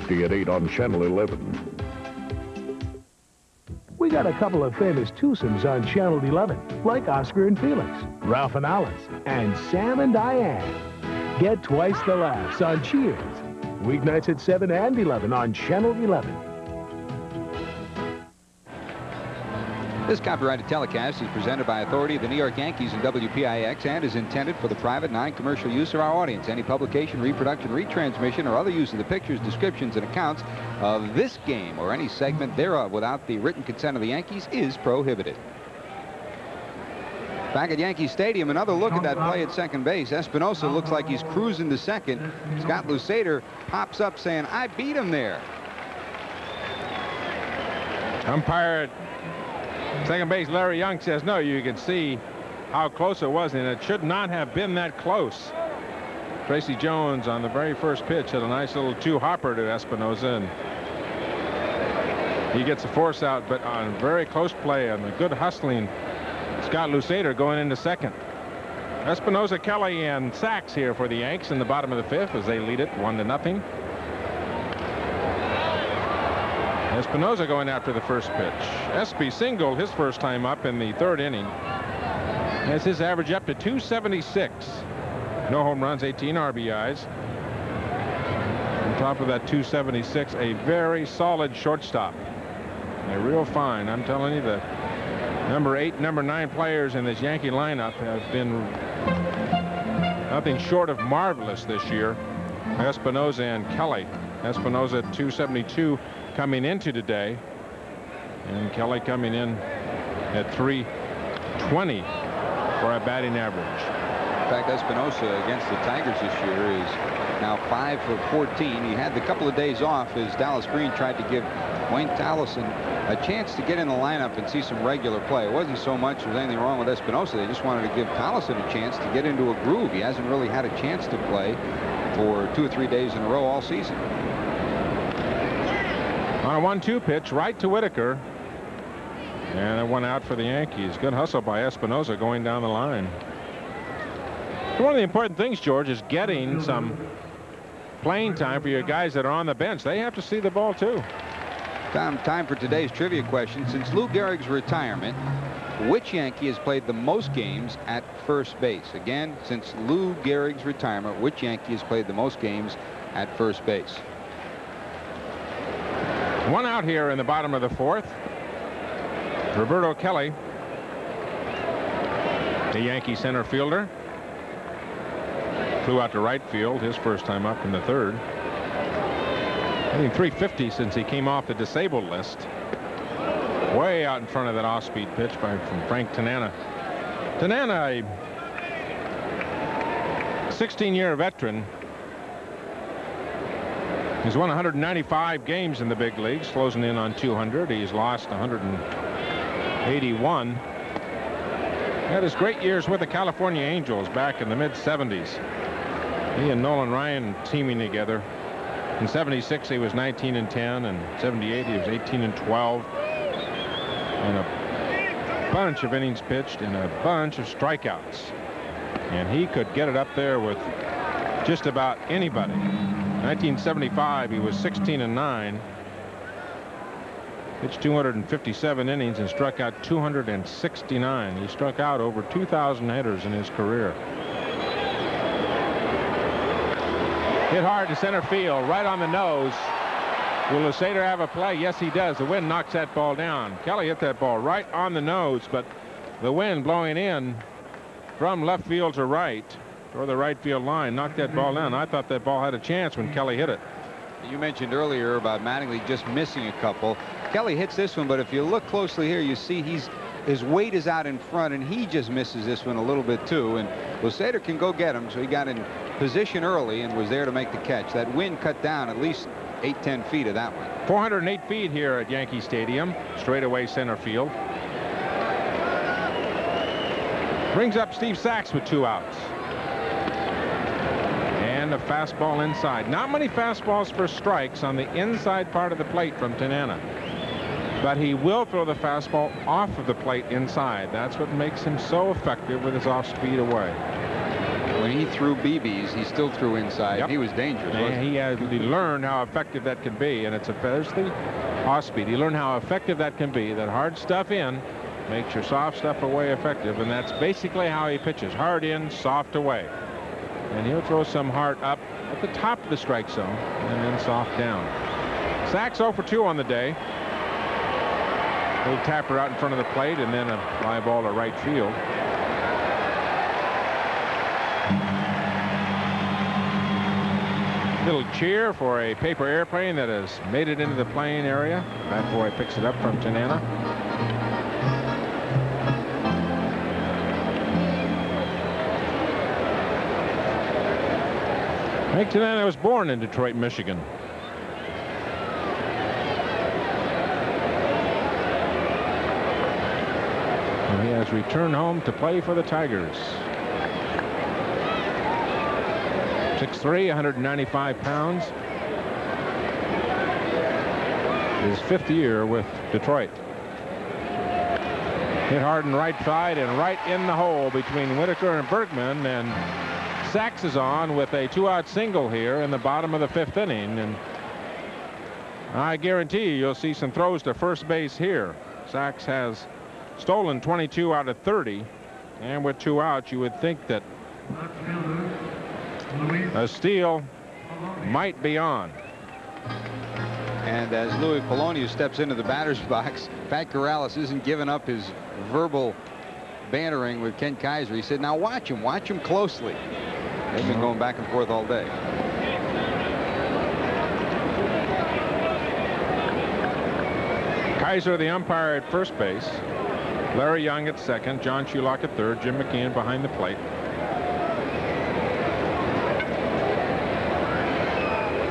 Thursday at 8 on Channel 11. We got a couple of famous twosomes on Channel 11, like Oscar and Felix, Ralph and Alice, and Sam and Diane. Get twice the laughs on Cheers. Weeknights at 7 and 11 on Channel 11. This copyrighted telecast is presented by authority of the New York Yankees and WPIX and is intended for the private, non-commercial use of our audience. Any publication, reproduction, retransmission, or other use of the pictures, descriptions, and accounts of this game or any segment thereof without the written consent of the Yankees is prohibited. Back at Yankee Stadium, another look at that play at second base. Espinosa looks like he's cruising to second. Scott Luseder pops up saying, "I beat him there." Umpire at second base Larry Young says, "No, you can see how close it was, and it should not have been that close." Tracy Jones on the very first pitch had a nice little two-hopper to Espinosa, and he gets a force out, but on very close play and a good hustling Scott Luseder going into second. Espinosa, Kelly, and Sachs here for the Yanks in the bottom of the fifth as they lead it 1-0. Espinosa going after the first pitch. Espy singled his first time up in the third inning. Has his average up to 276. No home runs, 18 RBIs. On top of that 276, a very solid shortstop. A real fine. I'm telling you, the number 8, number 9 players in this Yankee lineup have been nothing short of marvelous this year. Espinosa and Kelly. Espinosa at 272 coming into today, and Kelly coming in at 320 for a batting average. In fact, Espinosa against the Tigers this year is now 5 for 14. He had the couple of days off as Dallas Green tried to give Wayne Tallison a chance to get in the lineup and see some regular play. It wasn't so much there's anything wrong with Espinosa. They just wanted to give Tallison a chance to get into a groove. He hasn't really had a chance to play for 2 or 3 days in a row all season. On a 1-2 pitch right to Whitaker, and it went out for the Yankees. Good hustle by Espinosa going down the line. One of the important things, George, is getting some playing time for your guys that are on the bench. They have to see the ball too. Time for today's trivia question. Since Lou Gehrig's retirement, which Yankee has played the most games at first base? Again, since Lou Gehrig's retirement, which Yankee has played the most games at first base? One out here in the bottom of the fourth. Roberto Kelly, the Yankee center fielder, flew out to right field his first time up in the third. Hitting 350 since he came off the disabled list. Way out in front of that off-speed pitch from Frank Tanana. Tanana, a 16-year veteran. He's won 195 games in the big leagues, closing in on 200. He's lost 181. Had his great years with the California Angels back in the mid-70s. He and Nolan Ryan teaming together. In 76, he was 19-10, and 78, he was 18-12. And a bunch of innings pitched and a bunch of strikeouts. And he could get it up there with just about anybody. 1975, he was 16-9. Pitched 257 innings and struck out 269. He struck out over 2,000 hitters in his career. Hit hard to center field, right on the nose. Will Luseder have a play? Yes, he does. The wind knocks that ball down. Kelly hit that ball right on the nose, but the wind blowing in from left field to right, or the right field line, knocked that ball down. I thought that ball had a chance when Kelly hit it. You mentioned earlier about Mattingly just missing a couple. Kelly hits this one, but if you look closely here, you see his weight is out in front, and he just misses this one a little bit too. And Luseder can go get him, so he got in position early and was there to make the catch. That wind cut down at least 8-10 feet of that one. 408 feet here at Yankee Stadium, straightaway center field. Brings up Steve Sachs with 2 outs. And a fastball inside. Not many fastballs for strikes on the inside part of the plate from Tanana. But he will throw the fastball off of the plate inside. That's what makes him so effective with his off-speed away. When he threw BBs, he still threw inside. Yep. He was dangerous. And he learned how effective that can be, and there's the off speed. He learned how effective that can be. That hard stuff in makes your soft stuff away effective, and that's basically how he pitches. Hard in, soft away. And he'll throw some hard up at the top of the strike zone and then soft down. Sachs 0 for 2 on the day. Little tapper out in front of the plate, and then a fly ball to right field. Little cheer for a paper airplane that has made it into the playing area. Bat boy picks it up from Tanana. Hank Tanana was born in Detroit, Michigan. And he has returned home to play for the Tigers. 6'3", 195 pounds. His 5th year with Detroit. Hit hard in right side and right in the hole between Whitaker and Bergman, and Sachs is on with a 2-out single here in the bottom of the 5th inning, and I guarantee you'll see some throws to first base here. Sachs has stolen 22 out of 30, and with 2 outs, you would think that a steal might be on. And as Louis Polonius steps into the batter's box, Pat Corrales isn't giving up his verbal bantering with Ken Kaiser. He said, now watch him closely. They've been going back and forth all day. Kaiser, the umpire, at first base. Larry Young at second. John Shulock at third. Jim McKeon behind the plate.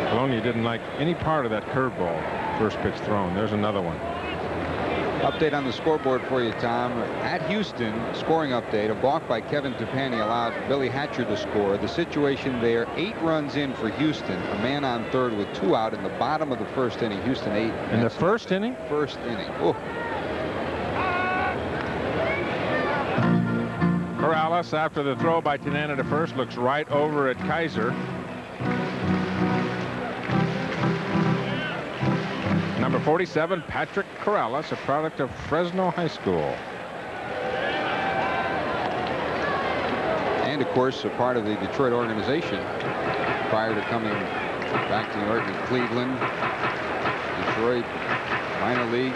Bologna didn't like any part of that curveball first pitch thrown. There's another one. Update on the scoreboard for you, Tom. At Houston, scoring update. A balk by Kevin Tepani allowed Billy Hatcher to score. The situation there, 8 runs in for Houston. A man on third with 2 out in the bottom of the 1st inning. Houston 8. In the 1st inning? 1st inning. Oh. Corrales, after the throw by Tanana to first, looks right over at Kaiser. Number 47, Patrick Corrales, a product of Fresno High School. And, of course, a part of the Detroit organization prior to coming back to New York and Cleveland, Detroit, minor league.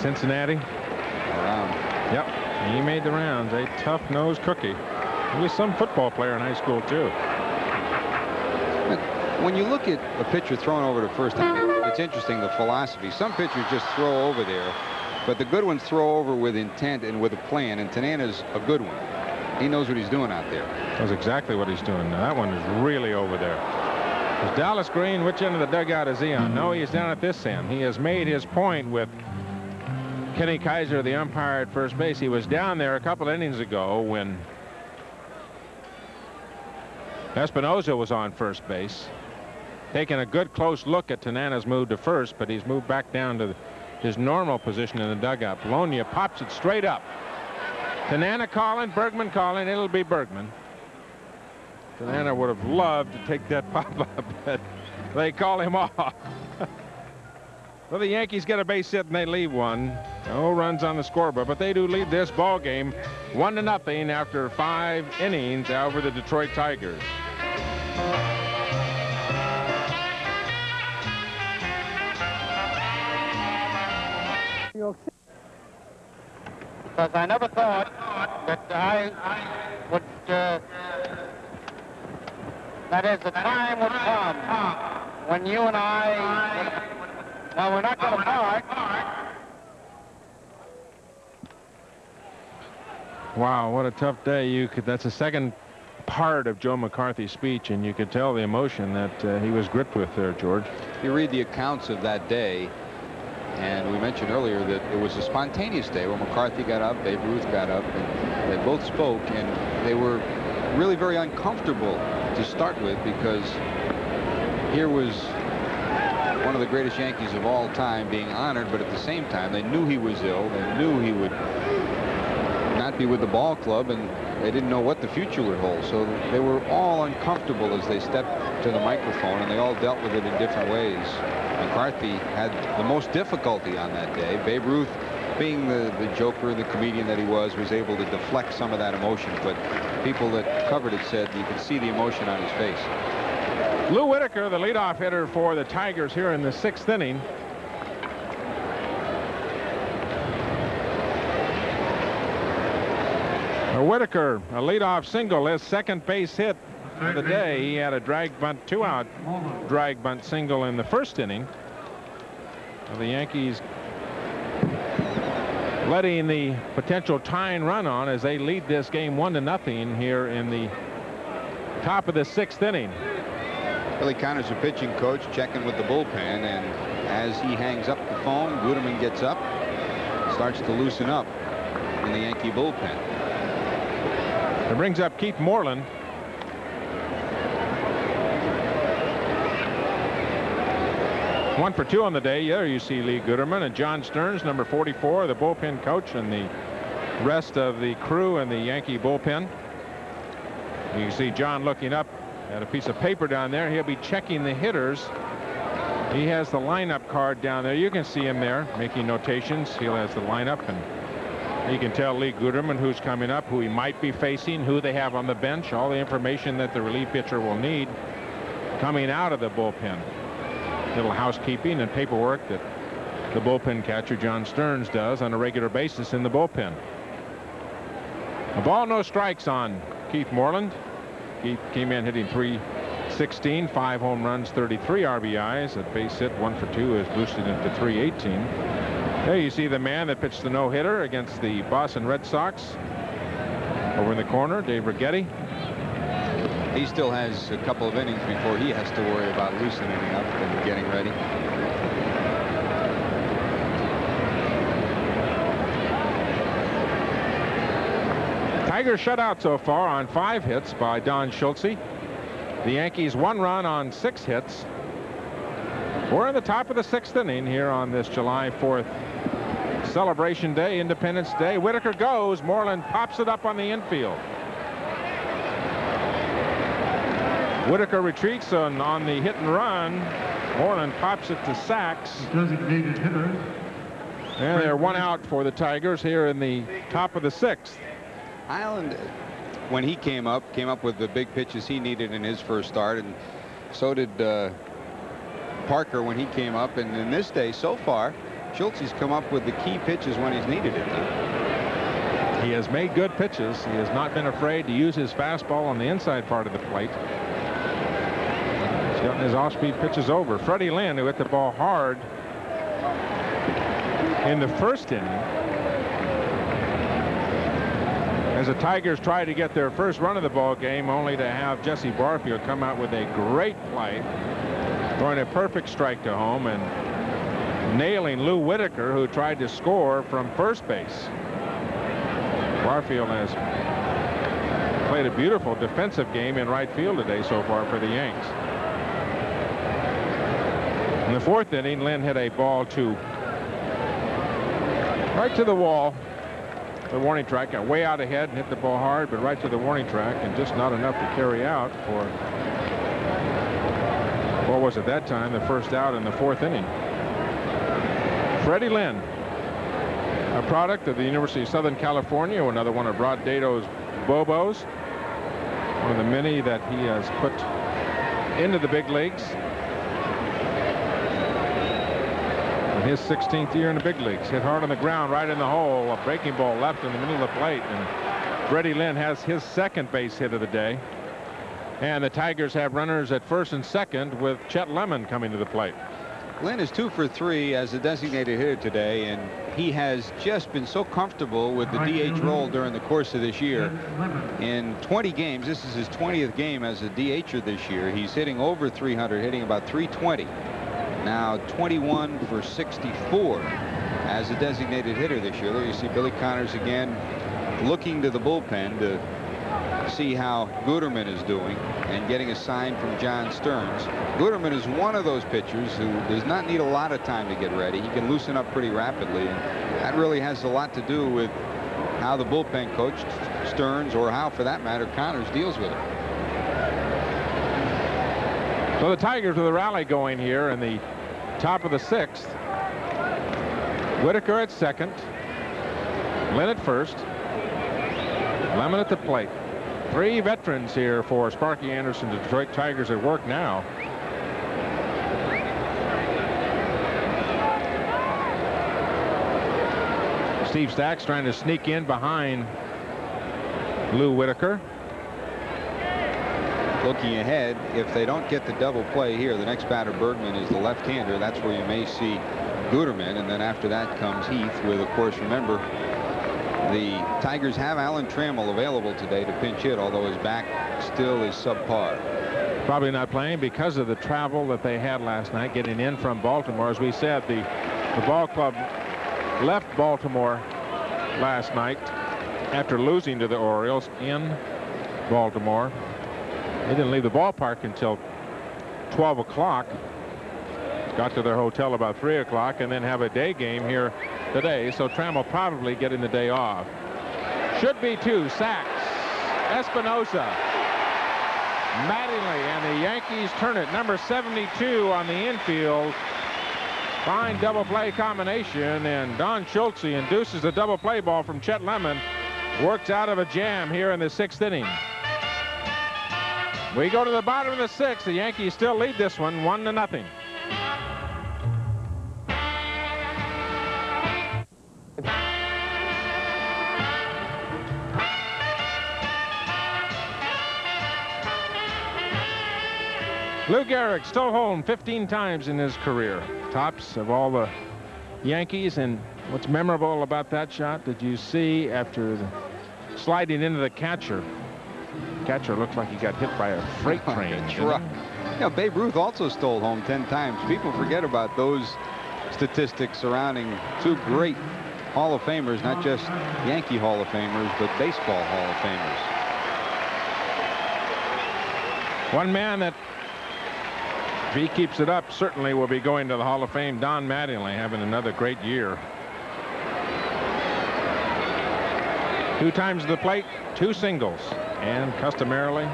Cincinnati. Around. Yep, he made the rounds. A tough-nosed cookie. He was some football player in high school, too. When you look at a pitcher thrown over to first, it's interesting, the philosophy. Some pitchers just throw over there, but the good ones throw over with intent and with a plan, and Tanana's a good one. He knows what he's doing out there. That's exactly what he's doing. Now, that one is really over there. Is Dallas Green, which end of the dugout is he on? No, he's down at this end. He has made his point with Kenny Kaiser, the umpire at first base. He was down there a couple innings ago when Espinosa was on first base, taking a good close look at Tanana's move to first, but he's moved back down to his normal position in the dugout. Bologna pops it straight up. Tanana calling, Bergman calling. It'll be Bergman. Tanana would have loved to take that pop up, but they call him off. Well, the Yankees get a base hit and they leave one. No runs on the scoreboard, but they do lead this ball game 1-0 after 5 innings over the Detroit Tigers. Because I never thought that I would, that is, the time would come when you and I, now we're not going to part. Wow, what a tough day. That's the second part of Joe McCarthy's speech, and you could tell the emotion that he was gripped with there, George. You read the accounts of that day, and we mentioned earlier that it was a spontaneous day where McCarthy got up, Babe Ruth got up, and they both spoke, and they were really very uncomfortable to start with, because here was one of the greatest Yankees of all time being honored, but at the same time they knew he was ill. They knew he would not be with the ball club, and they didn't know what the future would hold. So they were all uncomfortable as they stepped to the microphone, and they all dealt with it in different ways. McCarthy had the most difficulty on that day. Babe Ruth, being the joker, the comedian that he was able to deflect some of that emotion, but people that covered it said you could see the emotion on his face. Lou Whitaker, the leadoff hitter for the Tigers here in the 6th inning. Whitaker, a leadoff single, his second base hit of the day. He had a drag bunt, 2-out drag bunt single in the 1st inning. The Yankees letting the potential tying run on as they lead this game 1-0 here in the top of the 6th inning. Billy Connor's a pitching coach, checking with the bullpen, and as he hangs up the phone, Guterman gets up, starts to loosen up in the Yankee bullpen. It brings up Keith Moreland. One for 2 on the day. There you see Lee Guterman and John Stearns, number 44, the bullpen coach, and the rest of the crew in the Yankee bullpen. You can see John looking up at a piece of paper down there. He'll be checking the hitters. He has the lineup card down there. You can see him there making notations. He has the lineup, and you can tell Lee Guterman who's coming up, who he might be facing, who they have on the bench, all the information that the relief pitcher will need coming out of the bullpen. Little housekeeping and paperwork that the bullpen catcher John Stearns does on a regular basis in the bullpen. A ball, no strikes on Keith Moreland. Keith came in hitting .316, 5 home runs, 33 RBIs. A base hit, 1 for 2, is boosted into .318. There you see the man that pitched the no-hitter against the Boston Red Sox. Over in the corner, Dave Righetti. He still has a couple of innings before he has to worry about loosening up and getting ready. Tigers shut out so far on 5 hits by Don Schultze. The Yankees 1 run on 6 hits. We're in the top of the 6th inning here on this July 4th celebration day, Independence Day. Whitaker goes. Moreland pops it up on the infield. Whitaker retreats on the hit and run. Moreland pops it to Sachs. Designated hitters. And they're 1 out for the Tigers here in the top of the 6th. Island, when he came up with the big pitches he needed in his first start, and so did Parker when he came up. And in this day so far, Schultze's come up with the key pitches when he's needed it. He has made good pitches. He has not been afraid to use his fastball on the inside part of the plate. He's gotten his off-speed pitches over. Freddie Lynn, who hit the ball hard in the 1st inning, as the Tigers try to get their first run of the ball game, only to have Jesse Barfield come out with a great play, throwing a perfect strike to home and nailing Lou Whitaker, who tried to score from first base. Barfield has played a beautiful defensive game in right field today so far for the Yanks. In the 4th inning, Lynn hit a ball right to the wall. The warning track, got way out ahead and hit the ball hard, but right to the warning track, and just not enough to carry out for, what was it that time, the first out in the 4th inning. Freddie Lynn, a product of the University of Southern California, another one of Rod Dato's Bobos, one of the many that he has put into the big leagues. His 16th year in the big leagues. Hit hard on the ground, right in the hole. A breaking ball left in the middle of the plate. And Freddie Lynn has his 2nd base hit of the day. And the Tigers have runners at 1st and 2nd with Chet Lemon coming to the plate. Lynn is 2 for 3 as a designated hitter today, and he has just been so comfortable with the DH role during the course of this year. In 20 games, this is his 20th game as a DHer this year. He's hitting over 300, hitting about 320. Now 21 for 64 as a designated hitter this year. There you see Billy Connors again looking to the bullpen to see how Guterman is doing and getting a sign from John Stearns. Guterman is one of those pitchers who does not need a lot of time to get ready. He can loosen up pretty rapidly, and that really has a lot to do with how the bullpen coach, Stearns, or how, for that matter, Connors deals with it. So the Tigers with a rally going here in the top of the 6th. Whitaker at second. Lynn at first. Lemon at the plate. 3 veterans here for Sparky Anderson. The Detroit Tigers at work now. Steve Stax trying to sneak in behind Lou Whitaker. Looking ahead, if they don't get the double play here, the next batter, Bergman, is the left-hander. That's where you may see Guterman, and then after that comes Heath with, of course, remember, the Tigers have Alan Trammell available today to pinch hit, although his back still is subpar. Probably not playing because of the travel that they had last night getting in from Baltimore. As we said, the ball club left Baltimore last night after losing to the Orioles in Baltimore. They didn't leave the ballpark until 12 o'clock. Got to their hotel about 3 o'clock and then have a day game here today. So Trammell probably getting the day off. Should be 2 sacks. Espinosa, Mattingly, and the Yankees turn it. Number 72 on the infield. Fine double play combination, and Don Schultze induces the double play ball from Chet Lemon. Works out of a jam here in the 6th inning. We go to the bottom of the 6th. The Yankees still lead this one 1-0. Lou Gehrig still home 15 times in his career. Tops of all the Yankees. And what's memorable about that shot, did you see after sliding into the catcher? Catcher looked like he got hit by a freight train. Truck. You know, Babe Ruth also stole home 10 times. People forget about those statistics surrounding 2 great Hall of Famers, not just Yankee Hall of Famers, but baseball Hall of Famers. One man that, if he keeps it up, certainly will be going to the Hall of Fame. Don Mattingly having another great year. 2 times to the plate, 2 singles, and customarily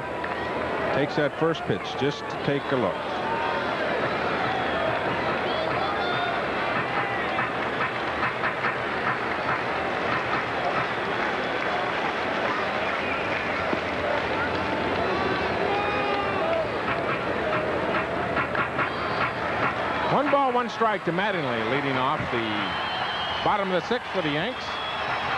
takes that first pitch just to take a look. One ball, 1 strike to Mattingly, leading off the bottom of the 6th for the Yanks.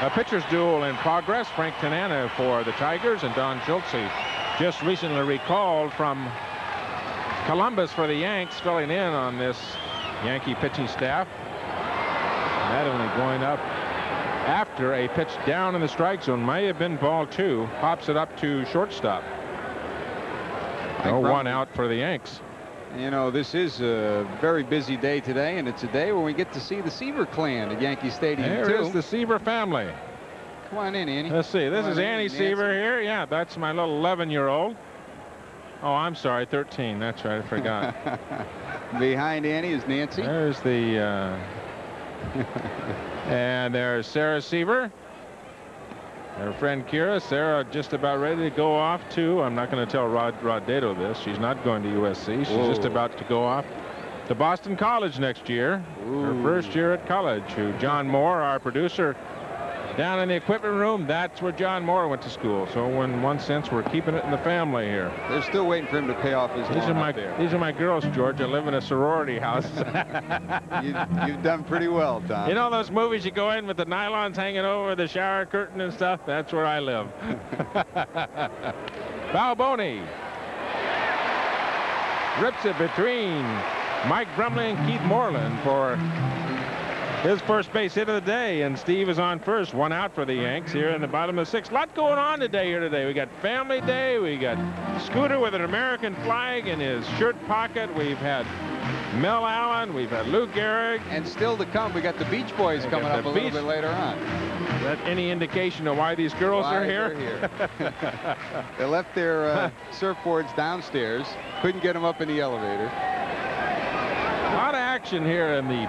A pitcher's duel in progress. Frank Tanana for the Tigers, and Don Schultze, just recently recalled from Columbus for the Yanks, filling in on this Yankee pitching staff. Mattingly going up after a pitch down in the strike zone. May have been ball 2. Pops it up to shortstop. No 1 out for the Yanks. You know, this is a very busy day today, and it's a day when we get to see the Seaver clan at Yankee Stadium, There too. is the Seaver family. Come on in, Annie. Let's see. This is Annie Seaver here. Yeah, that's my little 11-year-old. Oh, I'm sorry, 13. That's right, I forgot. Behind Annie is Nancy. There's the... and there's Sarah Seaver. Her friend Kira. Sarah just about ready to go off to, I'm not going to tell Rod Dato this. She's not going to USC. She's just about to go off to Boston College next year. Ooh. Her first year at college. Who John Moore, our producer, down in the equipment room, that's where John Moore went to school. So in one sense, we're keeping it in the family here. They're still waiting for him to pay off his loan up there. These are my girls, George. I live in a sorority house. You've done pretty well, Tom. You know those movies you go in with the nylons hanging over the shower curtain and stuff? That's where I live. Balboni rips it between Mike Brumley and Keith Moreland for his first base hit of the day, and Steve is on first. 1 out for the Yanks here in the bottom of the 6th. A lot going on today. We got Family Day. We got Scooter with an American flag in his shirt pocket. We've had Mel Allen. We've had Lou Gehrig. And still to come, we got the Beach Boys coming up a little bit later on. Is that any indication of why these girls are here? They left their surfboards downstairs. Couldn't get them up in the elevator. A lot of action here in the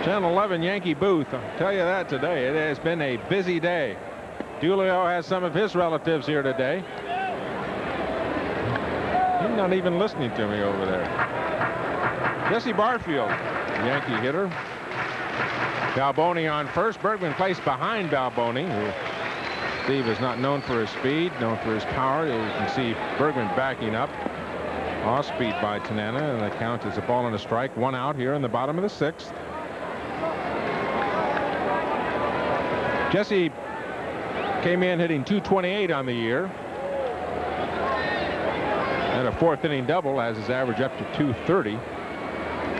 Channel 11 Yankee booth. I'll tell you that today. It has been a busy day. Julio has some of his relatives here today. He's not even listening to me over there. Jesse Barfield, Yankee hitter. Balboni on first. Bergman placed behind Balboni, who Steve is not known for his speed, known for his power. You can see Bergman backing up. Off speed by Tanana, and the count is a ball and a strike. 1 out here in the bottom of the 6th. Jesse came in hitting .228 on the year. And a 4th inning double has his average up to .230.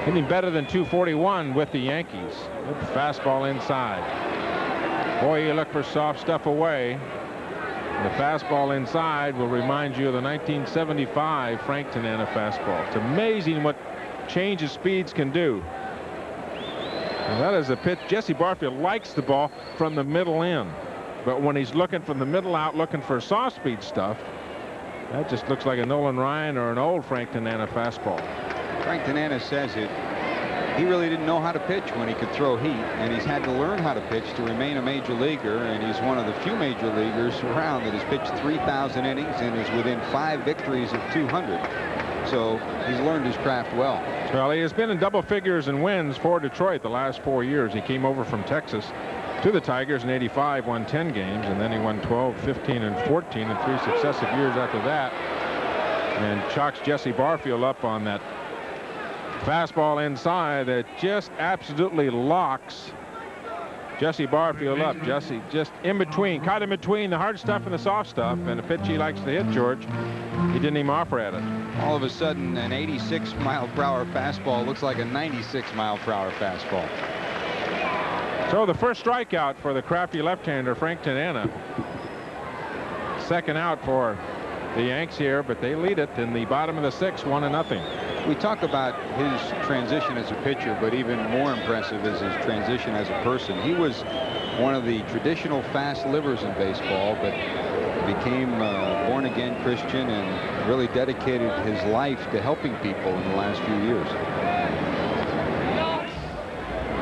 Hitting better than .241 with the Yankees. With the fastball inside. Boy, you look for soft stuff away. The fastball inside will remind you of the 1975 Frank Tanana fastball. It's amazing what change of speeds can do. And that is a pitch. Jesse Barfield likes the ball from the middle in. But when he's looking from the middle out, looking for soft speed stuff, that just looks like a Nolan Ryan or an old Frank Tanana fastball. Frank Tanana says it. He really didn't know how to pitch when he could throw heat, and he's had to learn how to pitch to remain a major leaguer, and he's one of the few major leaguers around that has pitched 3,000 innings and is within 5 victories of 200. So he's learned his craft well. Well, he has been in double figures in wins for Detroit the last 4 years. He came over from Texas to the Tigers in '85, won 10 games, and then he won 12, 15, and 14 in 3 successive years after that, and chalks Jesse Barfield up on that fastball inside that just absolutely locks Jesse Barfield up. Jesse just in between, caught in between the hard stuff and the soft stuff, and a pitch he likes to hit, George. He didn't even offer at it. All of a sudden, an 86-mile-per-hour fastball looks like a 96-mile-per-hour fastball. So the first strikeout for the crafty left-hander Frank Tanana. Second out for the Yanks here, but they lead it in the bottom of the 6th, 1-0. We talk about his transition as a pitcher, but even more impressive is his transition as a person. He was one of the traditional fast livers in baseball, but became born-again Christian and really dedicated his life to helping people in the last few years.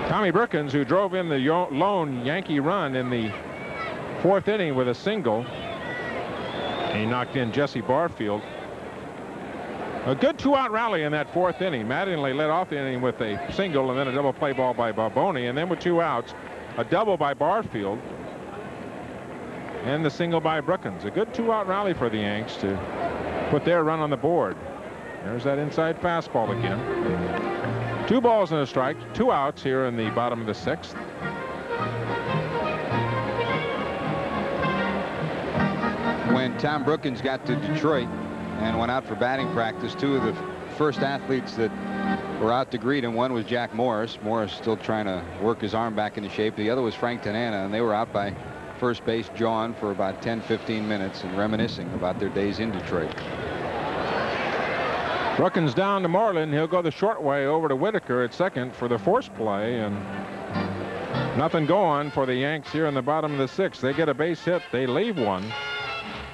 Tommy Brookins, who drove in the lone Yankee run in the 4th inning with a single. He knocked in Jesse Barfield. A good 2-out rally in that 4th inning. Mattingly led off the inning with a single and then a double play ball by Balboni, and then with 2 outs, a double by Barfield and the single by Brookins. A good 2-out rally for the Yanks to put their run on the board. There's that inside fastball again. 2 balls and a strike, 2 outs here in the bottom of the 6th. When Tom Brookins got to Detroit and went out for batting practice, 2 of the first athletes that were out to greet him, one was Jack Morris. Morris still trying to work his arm back into shape. The other was Frank Tanana, and they were out by first base John for about 10-15 minutes and reminiscing about their days in Detroit. Brookins down to Moreland. He'll go the short way over to Whitaker at second for the forced play, and nothing going for the Yanks here in the bottom of the 6th. They get a base hit. They leave one.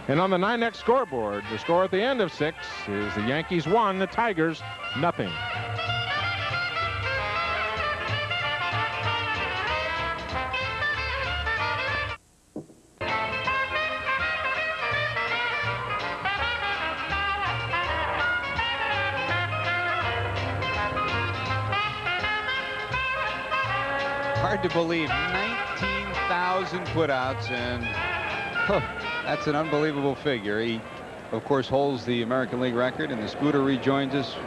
And on the 9X scoreboard, the score at the end of 6 is the Yankees 1, the Tigers nothing. Hard to believe, 19,000 putouts, and that's an unbelievable figure. He, of course, holds the American League record, and the Scooter rejoins us.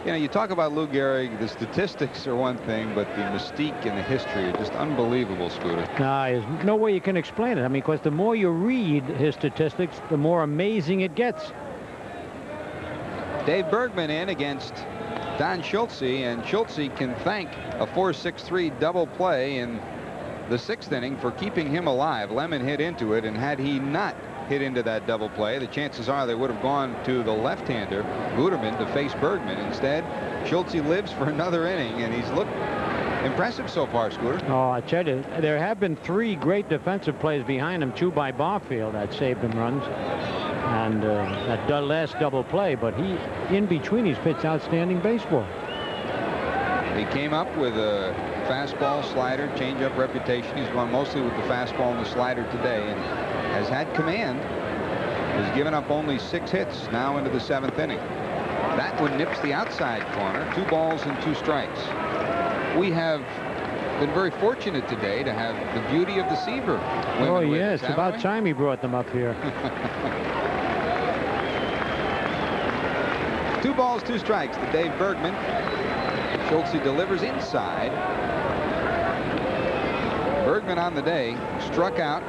You talk about Lou Gehrig, the statistics are one thing, but the mystique and the history are just unbelievable, Scooter. There's no way you can explain it. I mean, because the more you read his statistics, the more amazing it gets. Dave Bergman in against Don Schultze, and Schultze can thank a 4-6-3 double play in the 6th inning for keeping him alive. Lemon hit into it, and had he not hit into that double play, the chances are they would have gone to the left-hander, Guterman, to face Bergman. Instead, Schultze lives for another inning, and he's looked impressive so far, Scooter. Oh, I tell you, there have been 3 great defensive plays behind him, 2 by Barfield that saved him runs, and that last double play. But he, in between, he's pitched outstanding baseball. He came up with a fastball, slider, changeup reputation. He's gone mostly with the fastball and the slider today, and has had command. Has given up only 6 hits now into the 7th inning. That one nips the outside corner. 2 balls and 2 strikes. We have been very fortunate today to have the beauty of the Seaver. Oh, yes. It's about time he brought them up here. 2 balls, 2 strikes to Dave Bergman. Schultze delivers inside. Bergman on the day struck out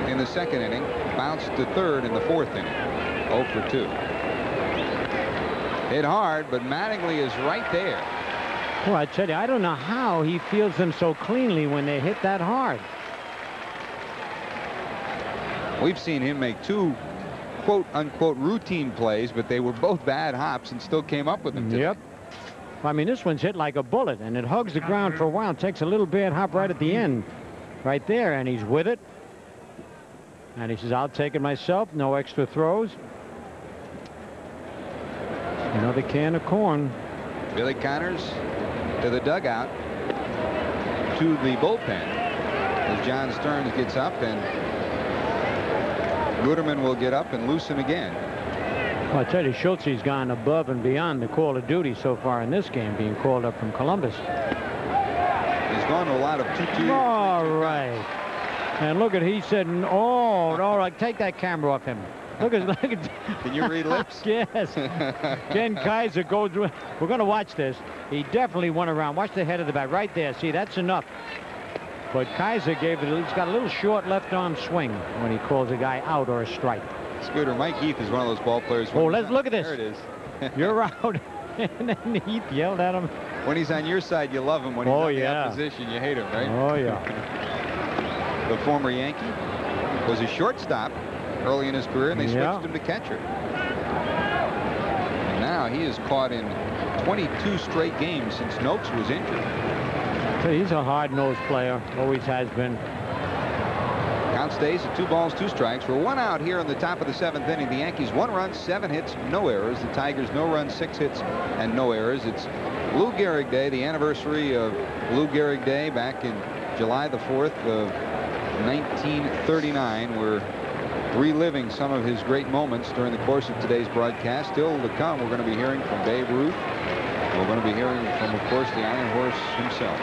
in the 2nd inning, bounced to 3rd in the 4th inning. 0 for 2. Hit hard, but Mattingly is right there. Well, I tell you, I don't know how he fields them so cleanly when they hit that hard. We've seen him make 2 quote-unquote routine plays, but they were both bad hops and still came up with them today. Yep. I mean, this one's hit like a bullet, and it hugs the ground for a while. It takes a little bad hop right at the end, right there, and he's with it. And he says, I'll take it myself. No extra throws. Another can of corn. Billy Connors to the dugout, to the bullpen, as John Stearns gets up, and Guterman will get up and loosen again. Well, I tell you, Schultze's gone above and beyond the call of duty so far in this game, being called up from Columbus. He's gone to a lot of 2-2. All right. And look at, he said, oh, all right, take that camera off him. Look at. Can you read lips? Yes. Ken Kaiser goes. We're going to watch this. He definitely went around. Watch the head of the bat right there. See, that's enough. But Kaiser gave it. He's got a little short left arm swing when he calls a guy out or a strike. Scooter, Mike Heath is one of those ball players. Oh, let's look at this. There it is. You're out. And then Heath yelled at him. When he's on your side, you love him. When he's on the opposition, you hate him, right? Oh, yeah. The former Yankee was a shortstop early in his career, and they switched him to catcher. And now he is caught in 22 straight games since Noakes was injured. So he's a hard-nosed player, always has been. Count stays at 2 balls, 2 strikes. We're 1 out here in the top of the 7th inning. The Yankees 1 run, 7 hits, no errors. The Tigers no runs, 6 hits, and no errors. It's Lou Gehrig Day, the anniversary of Lou Gehrig Day back in July the 4th of 1939. We're reliving some of his great moments during the course of today's broadcast. Still to come, we're going to be hearing from Babe Ruth. We're going to be hearing from, of course, the Iron Horse himself,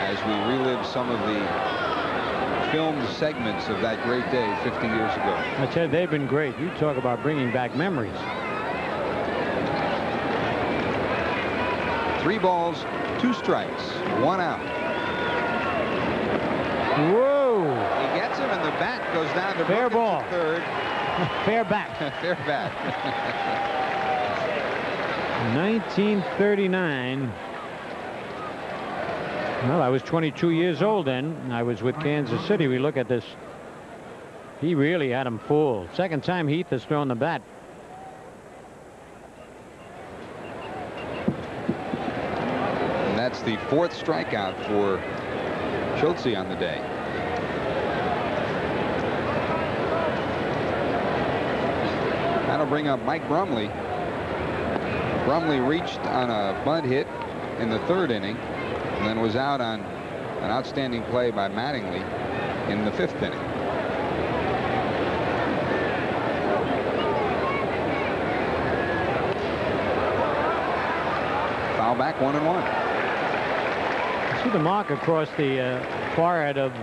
as we relive some of the filmed segments of that great day 50 years ago. I tell you, they've been great. You talk about bringing back memories. 3 balls, 2 strikes, 1 out. Whoa! He gets him, and the bat goes down to fair Brookins ball. at 3rd. Fair bat. Fair bat. 1939. Well, I was 22 years old then. I was with Kansas City. We look at this. He really had him fooled. Second time Heath has thrown the bat. And that's the 4th strikeout for Schultze on the day. That'll bring up Mike Brumley. Brumley reached on a bunt hit in the 3rd inning, and then was out on an outstanding play by Mattingly in the 5th inning. Foul back, 1-1. See the mark across the forehead of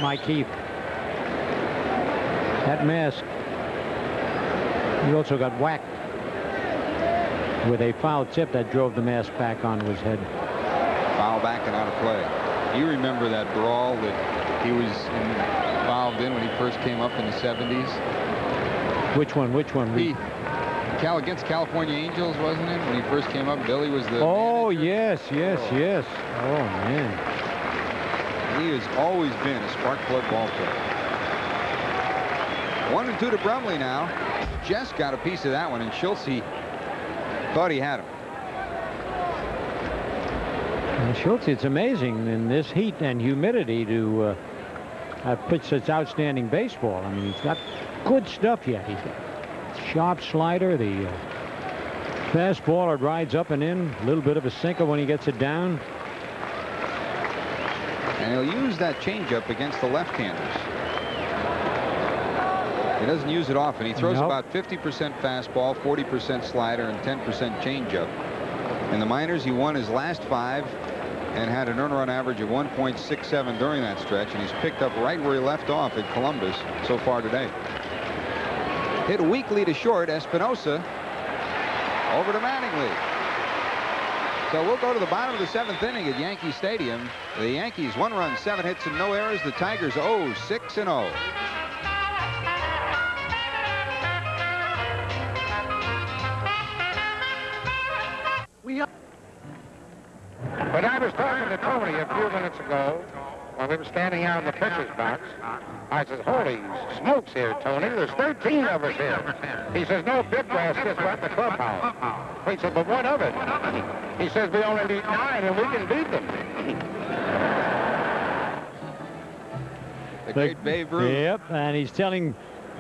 Mike Heath. That mask. He also got whacked with a foul tip that drove the mask back onto his head. Foul back and out of play. You remember that brawl that he was involved in when he first came up in the 70s? Which one? Which one? Against California Angels, wasn't it? When he first came up, Billy was the manager. Yes. Oh, man. He has always been a spark plug ball player. 1-2 to Brumley now. Just got a piece of that one, and Schultz, he thought he had him. And Schultz, it's amazing in this heat and humidity to pitch such outstanding baseball. I mean, he's got good stuff yet. He's got sharp slider, the fastball that rides up and in, a little bit of a sinker when he gets it down. And he'll use that changeup against the left-handers. He doesn't use it often. He throws about 50% fastball, 40% slider, and 10% changeup. In the minors, he won his last 5 and had an earned run average of 1.67 during that stretch, and he's picked up right where he left off at Columbus so far today. Hit weakly to short. Espinosa over to Mattingly. So we'll go to the bottom of the 7th inning at Yankee Stadium. The Yankees 1 run, 7 hits, and no errors. The Tigers 6-0. But I was talking to Tony a few minutes ago when we were standing out in the pitcher's box. I said, holy smokes here, Tony. There's 13 of us here. He says, no, big grass just left the clubhouse. He said, but what of it? He says, we only need 9 and we can beat them. The great Babe Ruth. Yep, and he's telling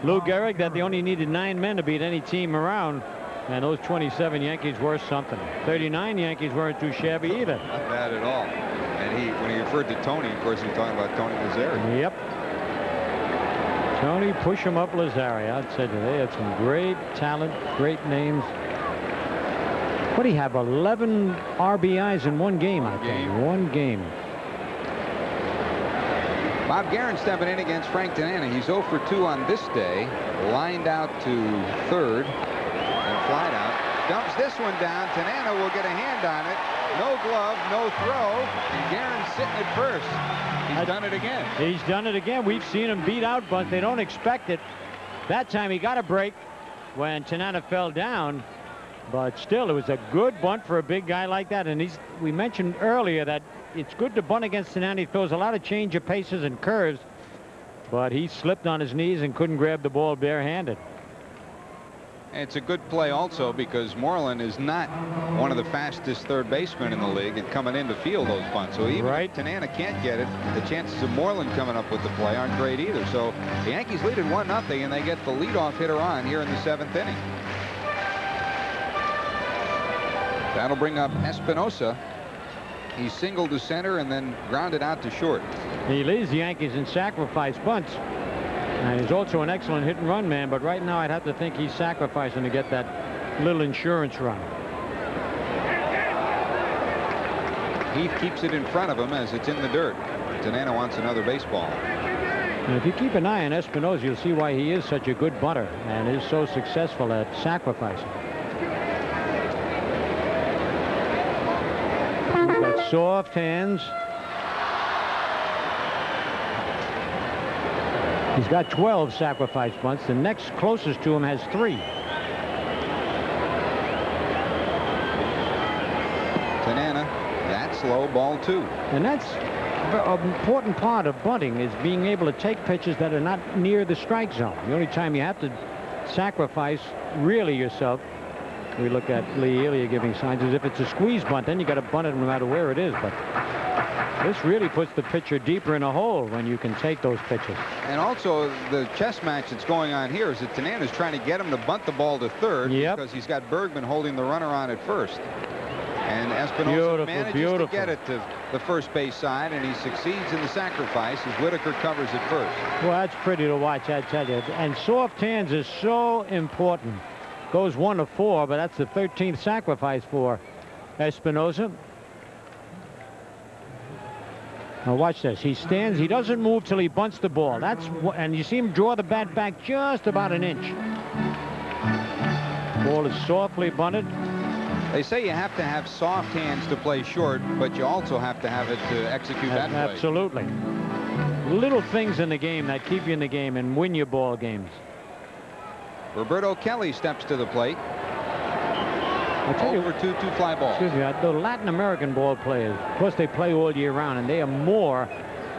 Lou Gehrig that they only needed 9 men to beat any team around. And those 27 Yankees were something. 39 Yankees weren't too shabby either. Not bad at all. And when he referred to Tony, of course, he was talking about Tony Lazzari. Yep. Tony push him up Lazzari. I'd say they had some great talent, great names. What do you have? 11 RBIs in one game, I think. One game. Bob Guerin stepping in against Frank Tanana. He's 0 for 2 on this day. Lined out to third. Flied out, dumps this one down. Tanana will get a hand on it. No glove, no throw, and Guerin's sitting at first. He's done it again. He's done it again. We've seen him beat out, but they don't expect it. That time he got a break when Tanana fell down, but still, it was a good bunt for a big guy like that. And we mentioned earlier that it's good to bunt against Tanana. He throws a lot of change of paces and curves, but he slipped on his knees and couldn't grab the ball barehanded. It's a good play also because Moreland is not one of the fastest third basemen in the league and coming in to field those bunts. So even if Tanana can't get it, the chances of Moreland coming up with the play aren't great either. So the Yankees lead at 1-0, and they get the leadoff hitter on here in the 7th inning. That'll bring up Espinosa. He singled to center and then grounded out to short. He leads the Yankees in sacrifice bunts. And he's also an excellent hit-and-run man, but right now I'd have to think he's sacrificing to get that little insurance run. Heath keeps it in front of him as it's in the dirt. Tanana wants another baseball. And if you keep an eye on Espinosa, you'll see why he is such a good bunter and is so successful at sacrificing. He's got soft hands. He's got 12 sacrifice bunts. The next closest to him has 3. Tanana, that's low, ball 2. And that's an important part of bunting, is being able to take pitches that are not near the strike zone. The only time you have to sacrifice really yourself, we look at Lee Elia giving signs, is if it's a squeeze bunt, then you got to bunt it no matter where it is. But this really puts the pitcher deeper in a hole when you can take those pitches. And also the chess match that's going on here is that Tanana's trying to get him to bunt the ball to third because he's got Bergman holding the runner on at first. And Espinosa manages to get it to the first base side, and he succeeds in the sacrifice as Whitaker covers at first. Well, that's pretty to watch, I tell you. And soft hands is so important. Goes 1 of 4, but that's the 13th sacrifice for Espinosa. Now watch this. He stands. He doesn't move till he bunts the ball. And you see him draw the bat back just about an inch. Ball is softly bunted. They say you have to have soft hands to play short, but you also have to have it to execute that play. Absolutely. Little things in the game that keep you in the game and win your ball games. Roberto Kelly steps to the plate. Over 2 fly balls. Excuse me, the Latin American ball players, of course, they play all year round, and they are more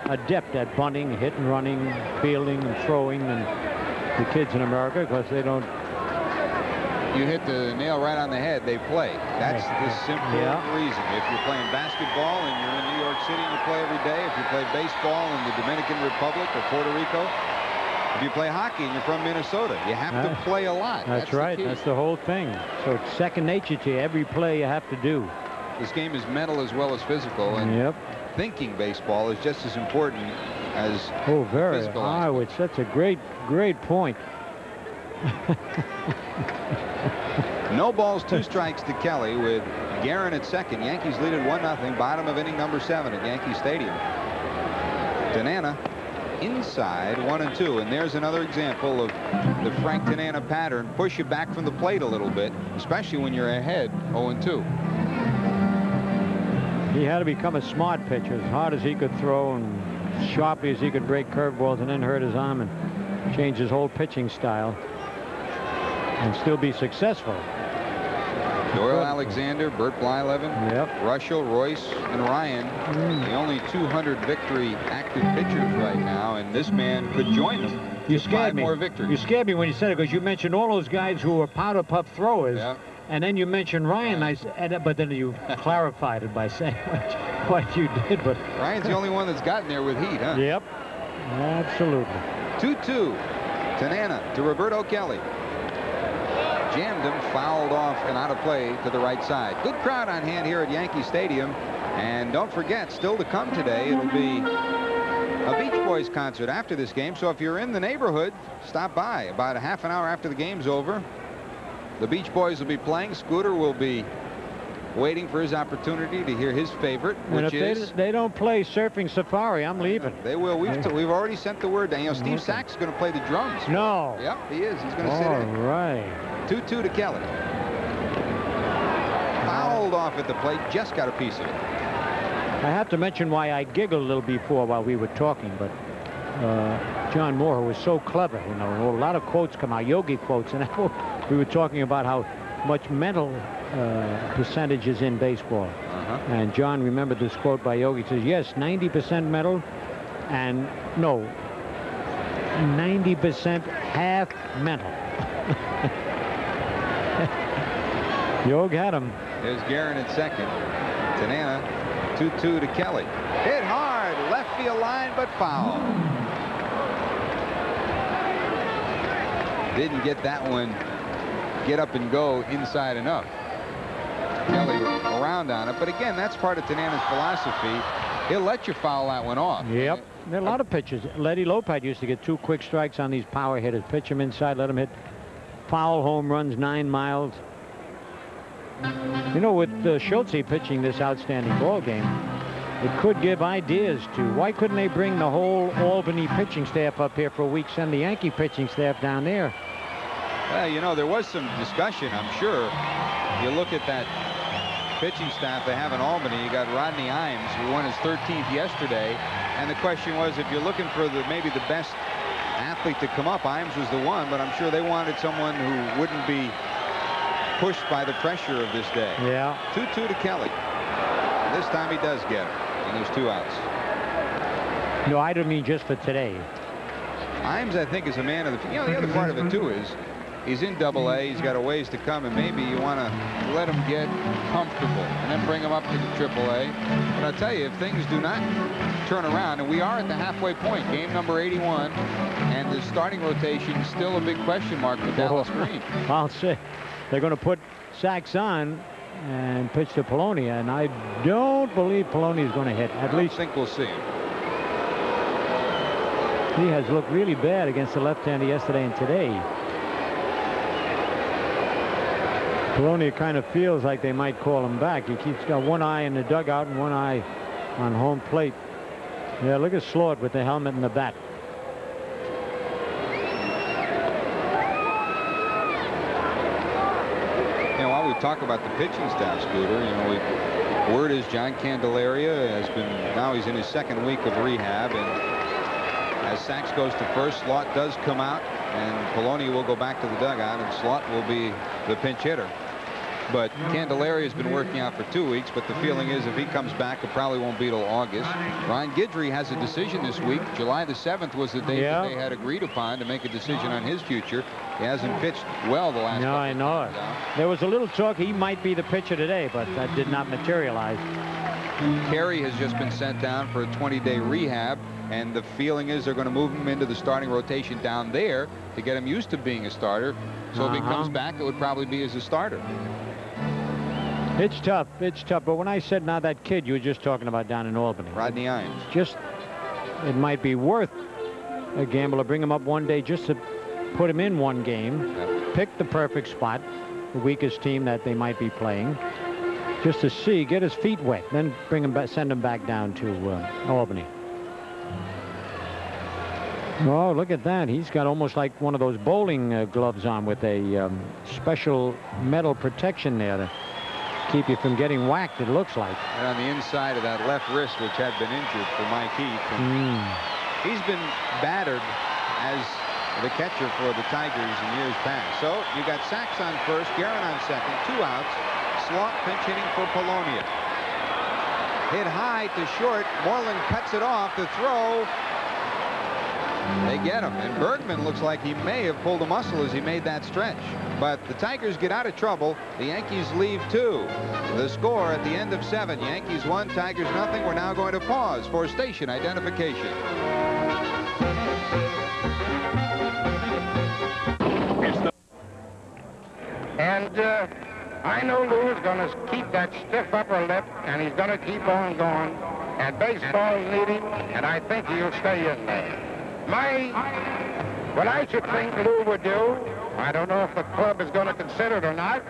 adept at bunting, hit and running, fielding and throwing than the kids in America because they don't. You hit the nail right on the head. They play. That's the simple reason. If you're playing basketball and you're in New York City and you play every day, if you play baseball in the Dominican Republic or Puerto Rico, if you play hockey and you're from Minnesota, you have to play a lot. That's right. That's the whole thing. So it's second nature to you. Every play you have to do. This game is mental as well as physical, and thinking baseball is just as important as physical. That's a great point. No balls, 2 strikes to Kelly with Gehrig at second. Yankees lead at 1-0, bottom of inning number 7 at Yankee Stadium. Tanana inside 1-2, and there's another example of the Frank Tanana pattern. Push you back from the plate a little bit, especially when you're ahead 0-2. He had to become a smart pitcher, as hard as he could throw and sharply as he could break curveballs, and then hurt his arm and change his whole pitching style and still be successful. Doyle Alexander, Bert Blyleven, Russell, Royce, and Ryan, the only 200 victory active pitchers right now, and this man could join them. You scared me. More victories. You scared me when you said it, because you mentioned all those guys who were powder puff throwers, and then you mentioned Ryan. But then you clarified it by saying what you did. But Ryan's the only one that's gotten there with heat, huh? Yep, absolutely. 2-2. Tanana to Roberto Kelly. Jammed him, fouled off and out of play to the right side. Good crowd on hand here at Yankee Stadium. And don't forget, still to come today, it'll be a Beach Boys concert after this game. So if you're in the neighborhood, stop by. About a half an hour after the game's over, the Beach Boys will be playing. Scooter will be waiting for his opportunity to hear his favorite, which is... they don't play Surfing Safari, I'm leaving. They will. We've already sent the word down. You know, Steve Sachs is going to play the drums. No. Yep, he is. He's going to sit in. All right. 2-2 to Kelly. Fouled off at the plate. Just got a piece of it. I have to mention why I giggled a little before while we were talking, but John Moore, who was so clever, you know, a lot of quotes come out, Yogi quotes, and we were talking about how much mental percentage is in baseball. And John remembered this quote by Yogi. He says, yes, 90% mental, and no, 90% half mental. Yog had him. There's Gehrig at second. Tanana, 2-2 to Kelly. Hit hard, left field line, but foul. Didn't get that one. Get up and go inside enough. Kelly around on it, but again, that's part of Tanana's philosophy. He'll let you foul that one off. Yep. There are a lot of pitchers. Letty Lopez used to get 2 quick strikes on these power hitters. Pitch him inside, let him hit foul home runs 9 miles. You know, with Schultze pitching this outstanding ball game, it could give ideas to why couldn't they bring the whole Albany pitching staff up here for a week, send the Yankee pitching staff down there. Well, you know, there was some discussion, I'm sure. You look at that pitching staff they have in Albany. You got Rodney Imes, who won his 13th yesterday, and the question was, if you're looking for maybe the best athlete to come up, Imes was the one, but I'm sure they wanted someone who wouldn't be pushed by the pressure of this day. Yeah. 2-2 to Kelly. This time he does get it, and there's 2 outs. No, I don't mean just for today. Imes, I think, is a man of the... You know, the other part of it, too, is he's in Double-A. He's got a ways to come, and maybe you want to let him get comfortable and then bring him up to the Triple-A. But I'll tell you, if things do not turn around, and we are at the halfway point, game number 81, and the starting rotation is still a big question mark for Dallas Green. I'll say they're going to put Sachs on and pitch to Polonia, and I don't believe Polonia is going to hit. At least I think we'll see him. He has looked really bad against the left-hander yesterday and today. Polonia kind of feels like they might call him back. He keeps got one eye in the dugout and one eye on home plate. Yeah, look at Slaughter with the helmet and the bat. You know, while we talk about the pitching staff, Scooter, you know, word is John Candelaria has been, now he's in his 2nd week of rehab, and as Sachs goes to first, Slaught does come out, and Polonia will go back to the dugout, and Slaught will be the pinch hitter. But Candelaria has been working out for 2 weeks, but the feeling is if he comes back, it probably won't be till August. Ryan Gehrig has a decision this week. July the 7th was the date that they had agreed upon to make a decision on his future. He hasn't pitched well the last couple I know it. There was a little talk he might be the pitcher today, but that did not materialize. Gehrig has just been sent down for a 20-day rehab, and the feeling is they're going to move him into the starting rotation down there to get him used to being a starter. So if he comes back, it would probably be as a starter. It's tough. It's tough. But when I said now that kid you were just talking about down in Albany, Rodney Imes, just it might be worth a gamble to bring him up one day just to put him in one game, pick the perfect spot, the weakest team that they might be playing, just to see, get his feet wet, then bring him back, send him back down to Albany. Oh, look at that. He's got almost like one of those bowling gloves on with a special metal protection there to keep you from getting whacked, it looks like. And on the inside of that left wrist, which had been injured for Mike Heath. He's been battered as the catcher for the Tigers in years past. So you got Sachs on first, Guerin on second, 2 outs. Slaught pinch hitting for Polonia. Hit high to short. Moreland cuts it off. The throw. They get him. And Bergman looks like he may have pulled a muscle as he made that stretch. But the Tigers get out of trouble. The Yankees leave 2. The score at the end of 7. Yankees 1, Tigers nothing. We're now going to pause for station identification. And I know Lou is going to keep that stiff upper lip, and he's going to keep on going. And baseball's need him, and I think he'll stay in there. What I should think Lou would do, I don't know if the club is going to consider it or not,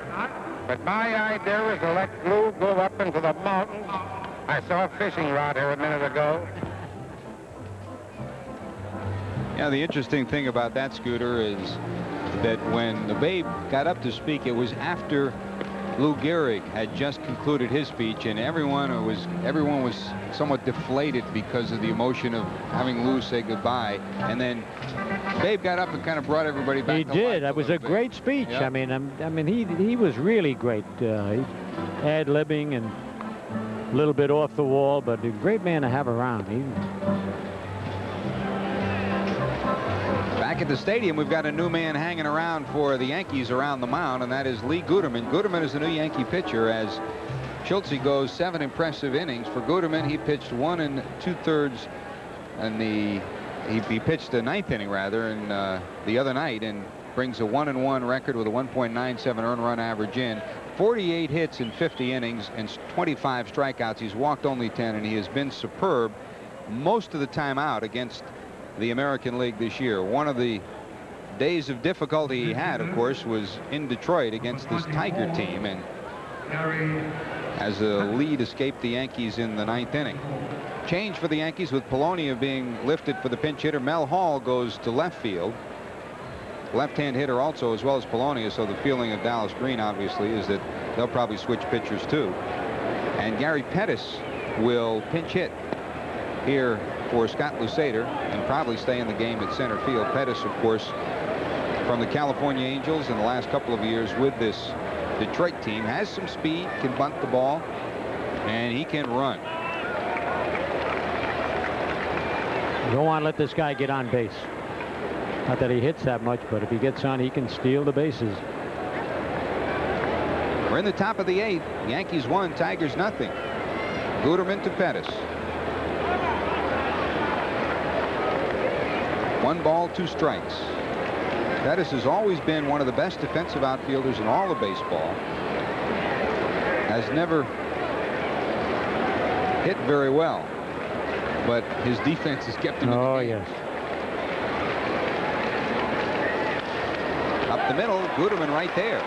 but my idea is to let Lou go up into the mountains. I saw a fishing rod here a minute ago. Yeah, the interesting thing about that, Scooter, is that when the Babe got up to speak, it was after Lou Gehrig had just concluded his speech, and everyone was somewhat deflated because of the emotion of having Lou say goodbye. And then Babe got up and kind of brought everybody back. He did. That was a great speech. Yep. I mean, he was really great. Ad-libbing and a little bit off the wall, but a great man to have around. Back at the stadium, we've got a new man hanging around for the Yankees around the mound, and that is Lee Guterman. Guterman is the new Yankee pitcher as Schultze goes 7 impressive innings. For Guterman, he pitched 1 2/3, and he pitched the 9th inning rather, and the other night, and brings a 1-1 record with a 1.97 earned run average in 48 hits in 50 innings and 25 strikeouts. He's walked only 10, and he has been superb most of the time out against the American League this year. One of the days of difficulty he had, of course, was in Detroit against this Tiger team, and as a lead escaped the Yankees in the 9th inning. Change for the Yankees with Polonia being lifted for the pinch hitter. Mel Hall goes to left field. Left-hand hitter also, as well as Polonia, so the feeling of Dallas Green obviously is that they'll probably switch pitchers too. And Gary Pettis will pinch hit here for Scott Lusader and probably stay in the game at center field. Pettis, of course, from the California Angels in the last couple of years with this Detroit team, has some speed, can bunt the ball, and he can run. You don't want to let this guy get on base. Not that he hits that much, but if he gets on, he can steal the bases. We're in the top of the 8th. Yankees 1, Tigers nothing. Guterman to Pettis. 1 ball, 2 strikes. Pettis has always been one of the best defensive outfielders in all of baseball. Has never hit very well, but his defense has kept him in the game. Yes. Up the middle, Guterman right there.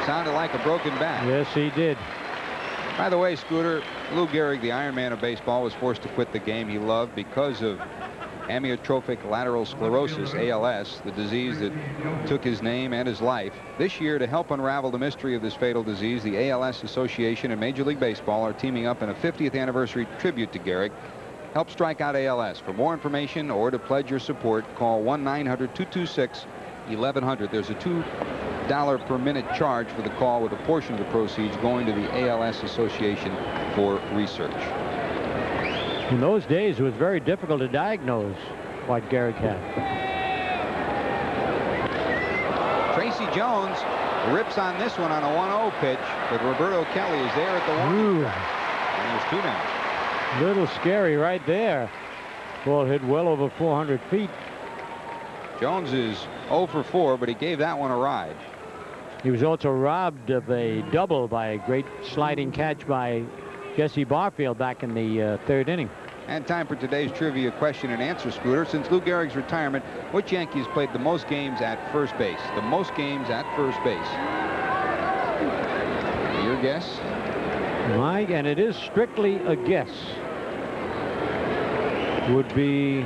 Sounded like a broken bat. Yes, he did. By the way, Scooter, Lou Gehrig, the Iron Man of baseball, was forced to quit the game he loved because of amyotrophic lateral sclerosis, ALS, the disease that took his name and his life. This year, to help unravel the mystery of this fatal disease, the ALS Association and Major League Baseball are teaming up in a 50th anniversary tribute to Gehrig. Help strike out ALS. For more information or to pledge your support, call 1-900-226-1100. There's a $1 per minute charge for the call, with a portion of the proceeds going to the ALS Association for research. In those days, it was very difficult to diagnose what Gehrig had. Tracy Jones rips on this one on a 1-0 pitch, but Roberto Kelly is there at the warning track. And there's 2 down. Little scary right there. Ball hit well over 400 feet. Jones is 0 for 4, but he gave that one a ride. He was also robbed of a double by a great sliding catch by Jesse Barfield back in the 3rd inning. And time for today's trivia question and answer, Scooter. Since Lou Gehrig's retirement, which Yankees played the most games at first base? The most games at first base. Your guess? Mike, and it is strictly a guess, would be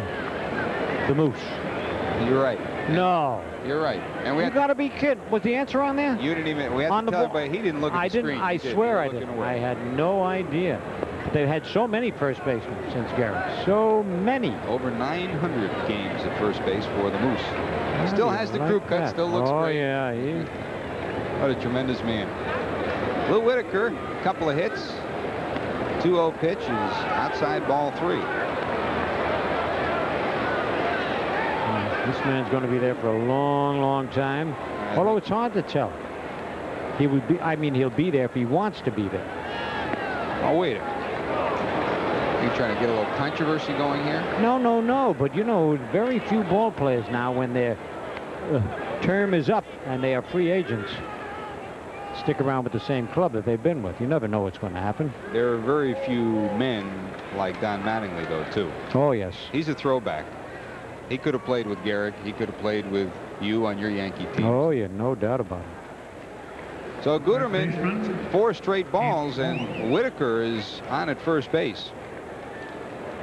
the Moose. You're right. No. You're right. And we You got to be kidding. Was the answer on there? You didn't even. We had on to the tell everybody he didn't look at the screen. I swear I didn't. I had no idea. They've had so many first basemen since Gehrig. So many. Over 900 games at first base for the Moose. Still has the crew cut. Still looks great. Oh, yeah. What a tremendous man. Lou Whitaker, a couple of hits. 2-0 pitch is outside ball 3. This man's going to be there for a long, long time. Although it's hard to tell. He would be. I mean, he'll be there if he wants to be there. Oh, wait a minute. You trying to get a little controversy going here? No. But you know, very few ball players now, when their term is up and they are free agents, stick around with the same club that they've been with. You never know what's going to happen. There are very few men like Don Mattingly, though, too. Oh, yes. He's a throwback. He could have played with Gehrig. He could have played with you on your Yankee team. Oh, yeah, no doubt about it. So Guterman, 4 straight balls, and Whitaker is on at first base.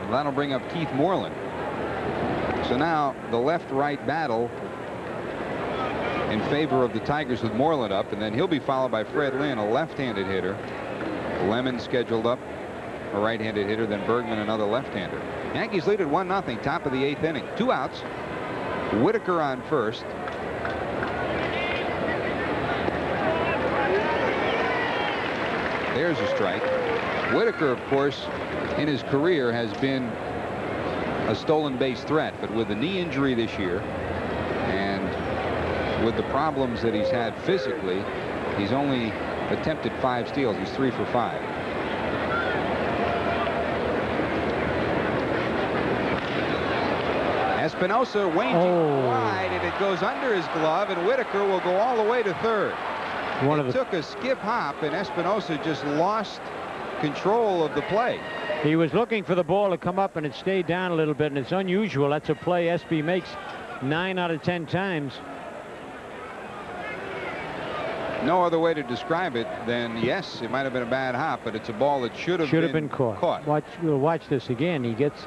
And that'll bring up Keith Moreland. So now the left-right battle in favor of the Tigers with Moreland up, and then he'll be followed by Fred Lynn, a left-handed hitter. Lemon scheduled up, a right-handed hitter, then Bergman, another left-hander. Yankees lead at 1-0, top of the 8th inning. 2 outs. Whitaker on first. There's a strike. Whitaker, of course, in his career has been a stolen base threat, but with the knee injury this year and with the problems that he's had physically, he's only attempted 5 steals. He's 3 for 5. Espinosa winging wide, and it goes under his glove, and Whitaker will go all the way to 3rd. It took a skip hop, and Espinosa just lost control of the play. He was looking for the ball to come up, and it stayed down a little bit, and it's unusual. That's a play SB makes 9 out of 10 times. No other way to describe it than, yes, it might have been a bad hop, but it's a ball that should have been caught. We'll watch this again. He gets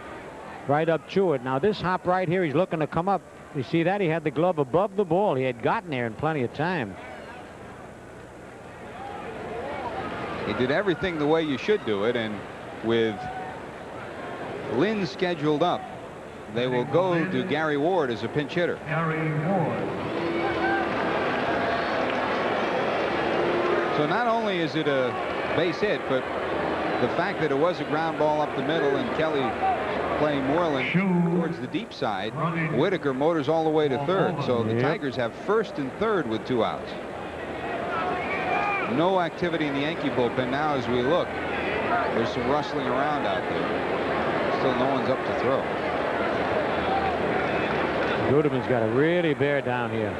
right up to it. Now this hop right here, he's looking to come up. You see that? He had the glove above the ball. He had gotten there in plenty of time. He did everything the way you should do it, and with Lynn scheduled up, they will go to Gary Ward as a pinch hitter. Gary Ward. So not only is it a base hit, but the fact that it was a ground ball up the middle and Kelly playing Moreland towards the deep side, Whitaker motors all the way to 3rd. So the Tigers have 1st and 3rd with 2 outs. No activity in the Yankee bullpen now as we look. There's some rustling around out there. Still no one's up to throw. Guterman's got to really bear down here.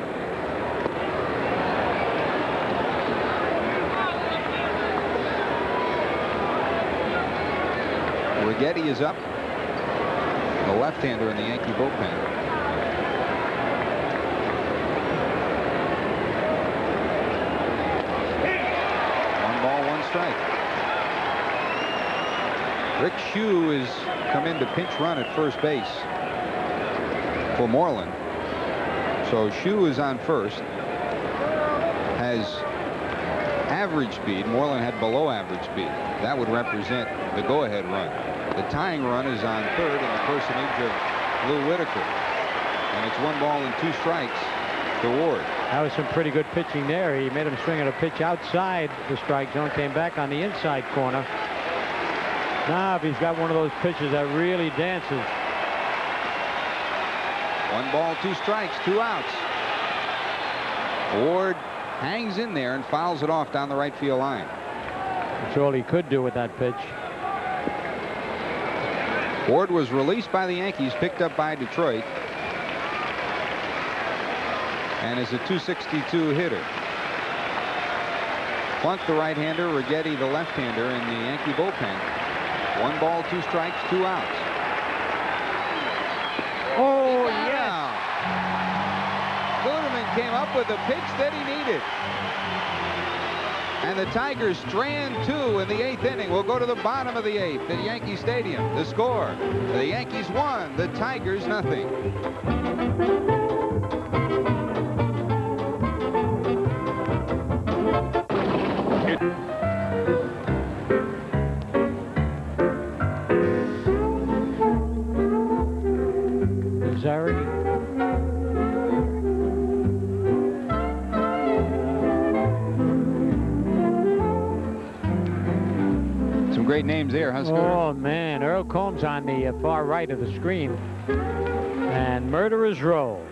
Righetti is up, the left-hander in the Yankee bullpen. Rick Shue has come in to pinch run at first base for Moreland. So Shue is on first. Has average speed. Moreland had below average speed. That would represent the go-ahead run. The tying run is on 3rd in the personage of Lou Whitaker. And it's 1 ball and 2 strikes to Ward. That was some pretty good pitching there. He made him swing at a pitch outside the strike zone, came back on the inside corner. Now, if he's got one of those pitches that really dances. 1 ball, 2 strikes, 2 outs. Ward hangs in there and fouls it off down the right field line. That's all he could do with that pitch. Ward was released by the Yankees, picked up by Detroit, and is a .262 hitter. Plunk, the right-hander, Righetti, the left-hander, in the Yankee bullpen. 1 ball, 2 strikes, 2 outs. Oh, yeah. Luderman came up with the pitch that he needed. And the Tigers strand 2 in the 8th inning. We'll go to the bottom of the 8th at Yankee Stadium. The score: the Yankees 1, the Tigers nothing. Great names there, huh, Scooter? Oh, man. Earl Combs on the far right of the screen. And Murderer's Row.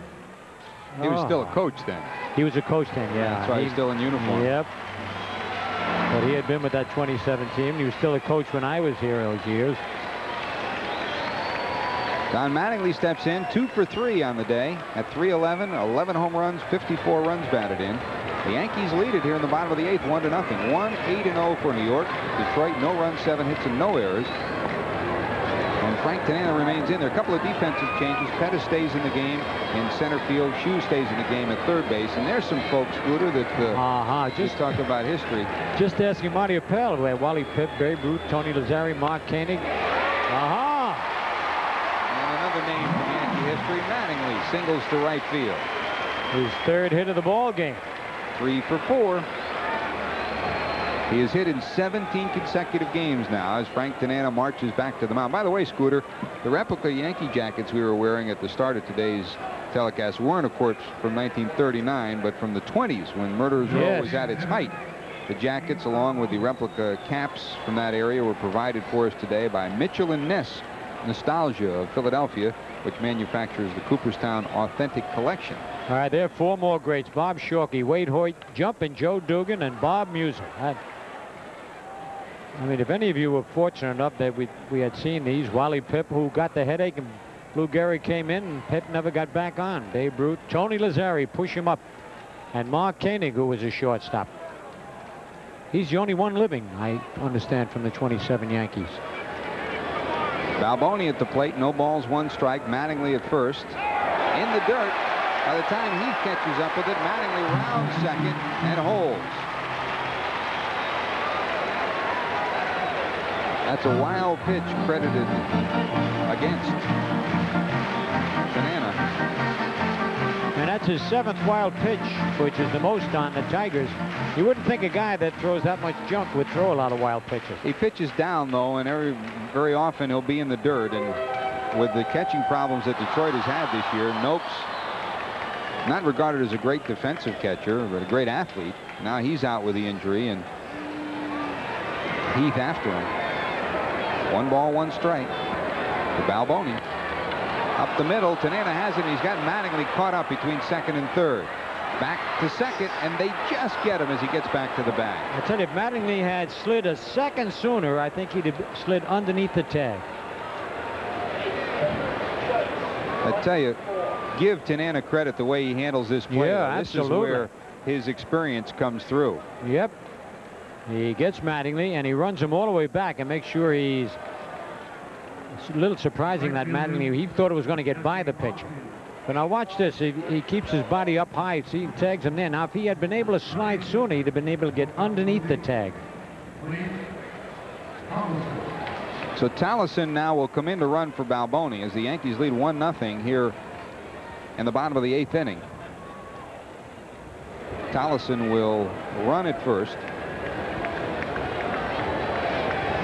He was still a coach then. He was a coach then, yeah. That's why he's still in uniform. Yep. But he had been with that 27 team. He was still a coach when I was here those years. Don Mattingly steps in, 2 for 3 on the day at .311, 11 home runs, 54 runs batted in. The Yankees lead it here in the bottom of the 8th, 1-0. 1-8-0 for New York. Detroit, no runs, 7 hits, and no errors. And Frank Tanana remains in there. A couple of defensive changes. Pettis stays in the game in center field. Shue stays in the game at third base. And there's some folks, Scooter, that just talk about history. Just asking Marty Appel, where Wally Pipp, Babe Ruth, Tony Lazzari, Mark Koenig. And another name from Yankee history, Mattingly, singles to right field. His 3rd hit of the ball game. 3 for 4. He has hit in 17 consecutive games now as Frank Tanana marches back to the mound. By the way, Scooter, the replica Yankee jackets we were wearing at the start of today's telecast weren't, of course, from 1939, but from the 20s when Murderer's Row was at its height. The jackets, along with the replica caps from that area, were provided for us today by Mitchell & Ness Nostalgia of Philadelphia, which manufactures the Cooperstown Authentic Collection. All right, there are 4 more greats: Bob Shorkey, Wade Hoyt, Jumpin' Joe Dugan, and Bob Musil. I mean, if any of you were fortunate enough that we had seen these, Wally Pipp, who got the headache, and Lou Gehrig came in, and Pipp never got back on. Babe Ruth, Tony Lazzari, push him up, and Mark Koenig, who was a shortstop. He's the only one living, I understand, from the 27 Yankees. Balboni at the plate, no balls, 1 strike. Mattingly at first. In the dirt. By the time he catches up with it, Mattingly rounds second and holds. That's a wild pitch credited against Tanana. And that's his 7th wild pitch, which is the most on the Tigers. You wouldn't think a guy that throws that much junk would throw a lot of wild pitches. He pitches down, though, and very often he'll be in the dirt. And with the catching problems that Detroit has had this year, Nopes, not regarded as a great defensive catcher, but a great athlete. Now he's out with the injury, and Heath after him. 1 ball, 1 strike to Balboni. Up the middle, Tanana has it. He's got Mattingly caught up between 2nd and 3rd. Back to 2nd, and they just get him as he gets back to the bag. I tell you, if Mattingly had slid a second sooner, I think he'd have slid underneath the tag. I tell you, give Tanana credit the way he handles this play. Yeah, this absolutely. is where his experience comes through. Yep. He gets Mattingly, and he runs him all the way back and makes sure he's... It's a little surprising that Mattingly, he thought it was going to get by the pitcher. But now watch this. He keeps his body up high. See, he tags him there. Now, if he had been able to slide sooner, he'd have been able to get underneath the tag. So Tallison now will come in to run for Balboni as the Yankees lead 1-0 here in the bottom of the 8th inning. Tallison will run at first.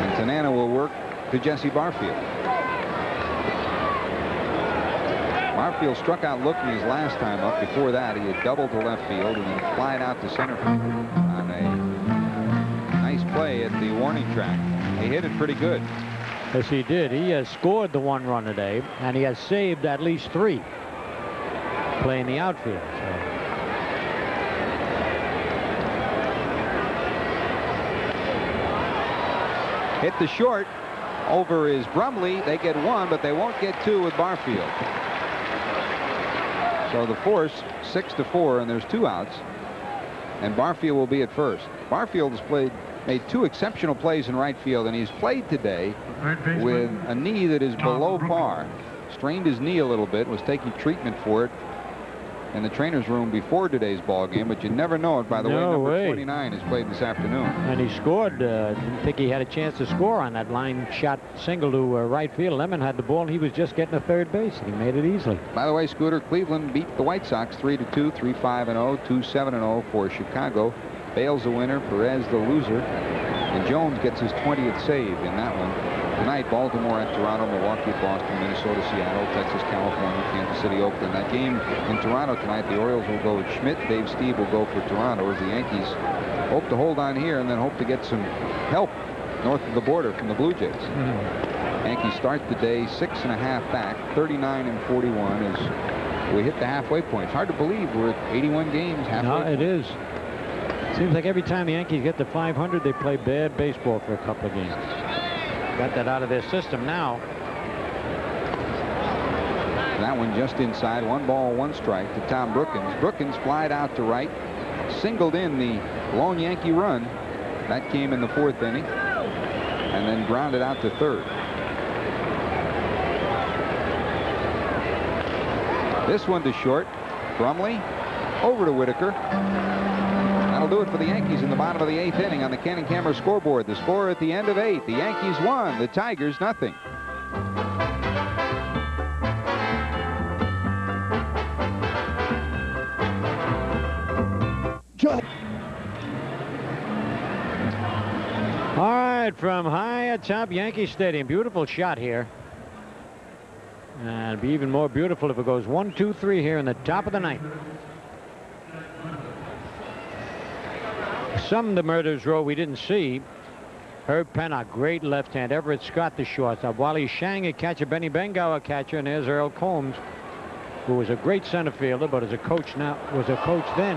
And Tanana will work to Jesse Barfield. Barfield struck out looking his last time up. Before that, he had doubled to left field and then flied out to center field on a nice play at the warning track. He hit it pretty good. Yes, he did. He has scored the 1 run today, and he has saved at least 3 playing the outfield. So. Hit the short. Over is Brumley. They get 1, but they won't get 2 with Barfield. So the force 6-4, and there's 2 outs. And Barfield will be at first. Barfield has made 2 exceptional plays in right field, and he's played today with a knee that is below par. Strained his knee a little bit, was taking treatment for it in the trainer's room before today's ball game, but you never know it by the way number 29 is played this afternoon. And he scored. Didn't think he had a chance to score on that line shot single to right field. Lemon had the ball, and he was just getting to third base, and he made it easily. By the way, Scooter, Cleveland beat the White Sox 3-2, 3-5-0, 2-7-0 for Chicago. Bale's the winner, Perez the loser, and Jones gets his 20th save in that one. Tonight, Baltimore at Toronto, Milwaukee at Boston, Minnesota, Seattle, Texas, California, Kansas City, Oakland. That game in Toronto tonight, the Orioles will go with Schmidt. Dave Steve will go for Toronto as the Yankees hope to hold on here and then hope to get some help north of the border from the Blue Jays. Yankees start the day 6.5 back, 39-41 as we hit the halfway point. It's hard to believe we're at 81 games halfway. No, it is. Seems like every time the Yankees get to 500, they play bad baseball for a couple of games. Got that out of their system now. That one just inside. 1 ball, 1 strike to Tom Brookins. Brookins flied out to right, singled in the lone Yankee run. That came in the 4th inning, and then grounded out to 3rd. This one to short. Brumley over to Whitaker. That'll do it for the Yankees in the bottom of the 8th inning on the Cannon Camera scoreboard. The score at the end of 8. The Yankees 1, the Tigers nothing. All right, from high atop Yankee Stadium. Beautiful shot here. And it'd be even more beautiful if it goes 1, 2, 3 here in the top of the 9th. Some of the murders row we didn't see. Herb Pennock, great left hand. Everett Scott, the shortstop. Wally Shang, a catcher. Benny Bengauer, catcher. And there's Earl Combs, who was a great center fielder, but as a coach now, was a coach then.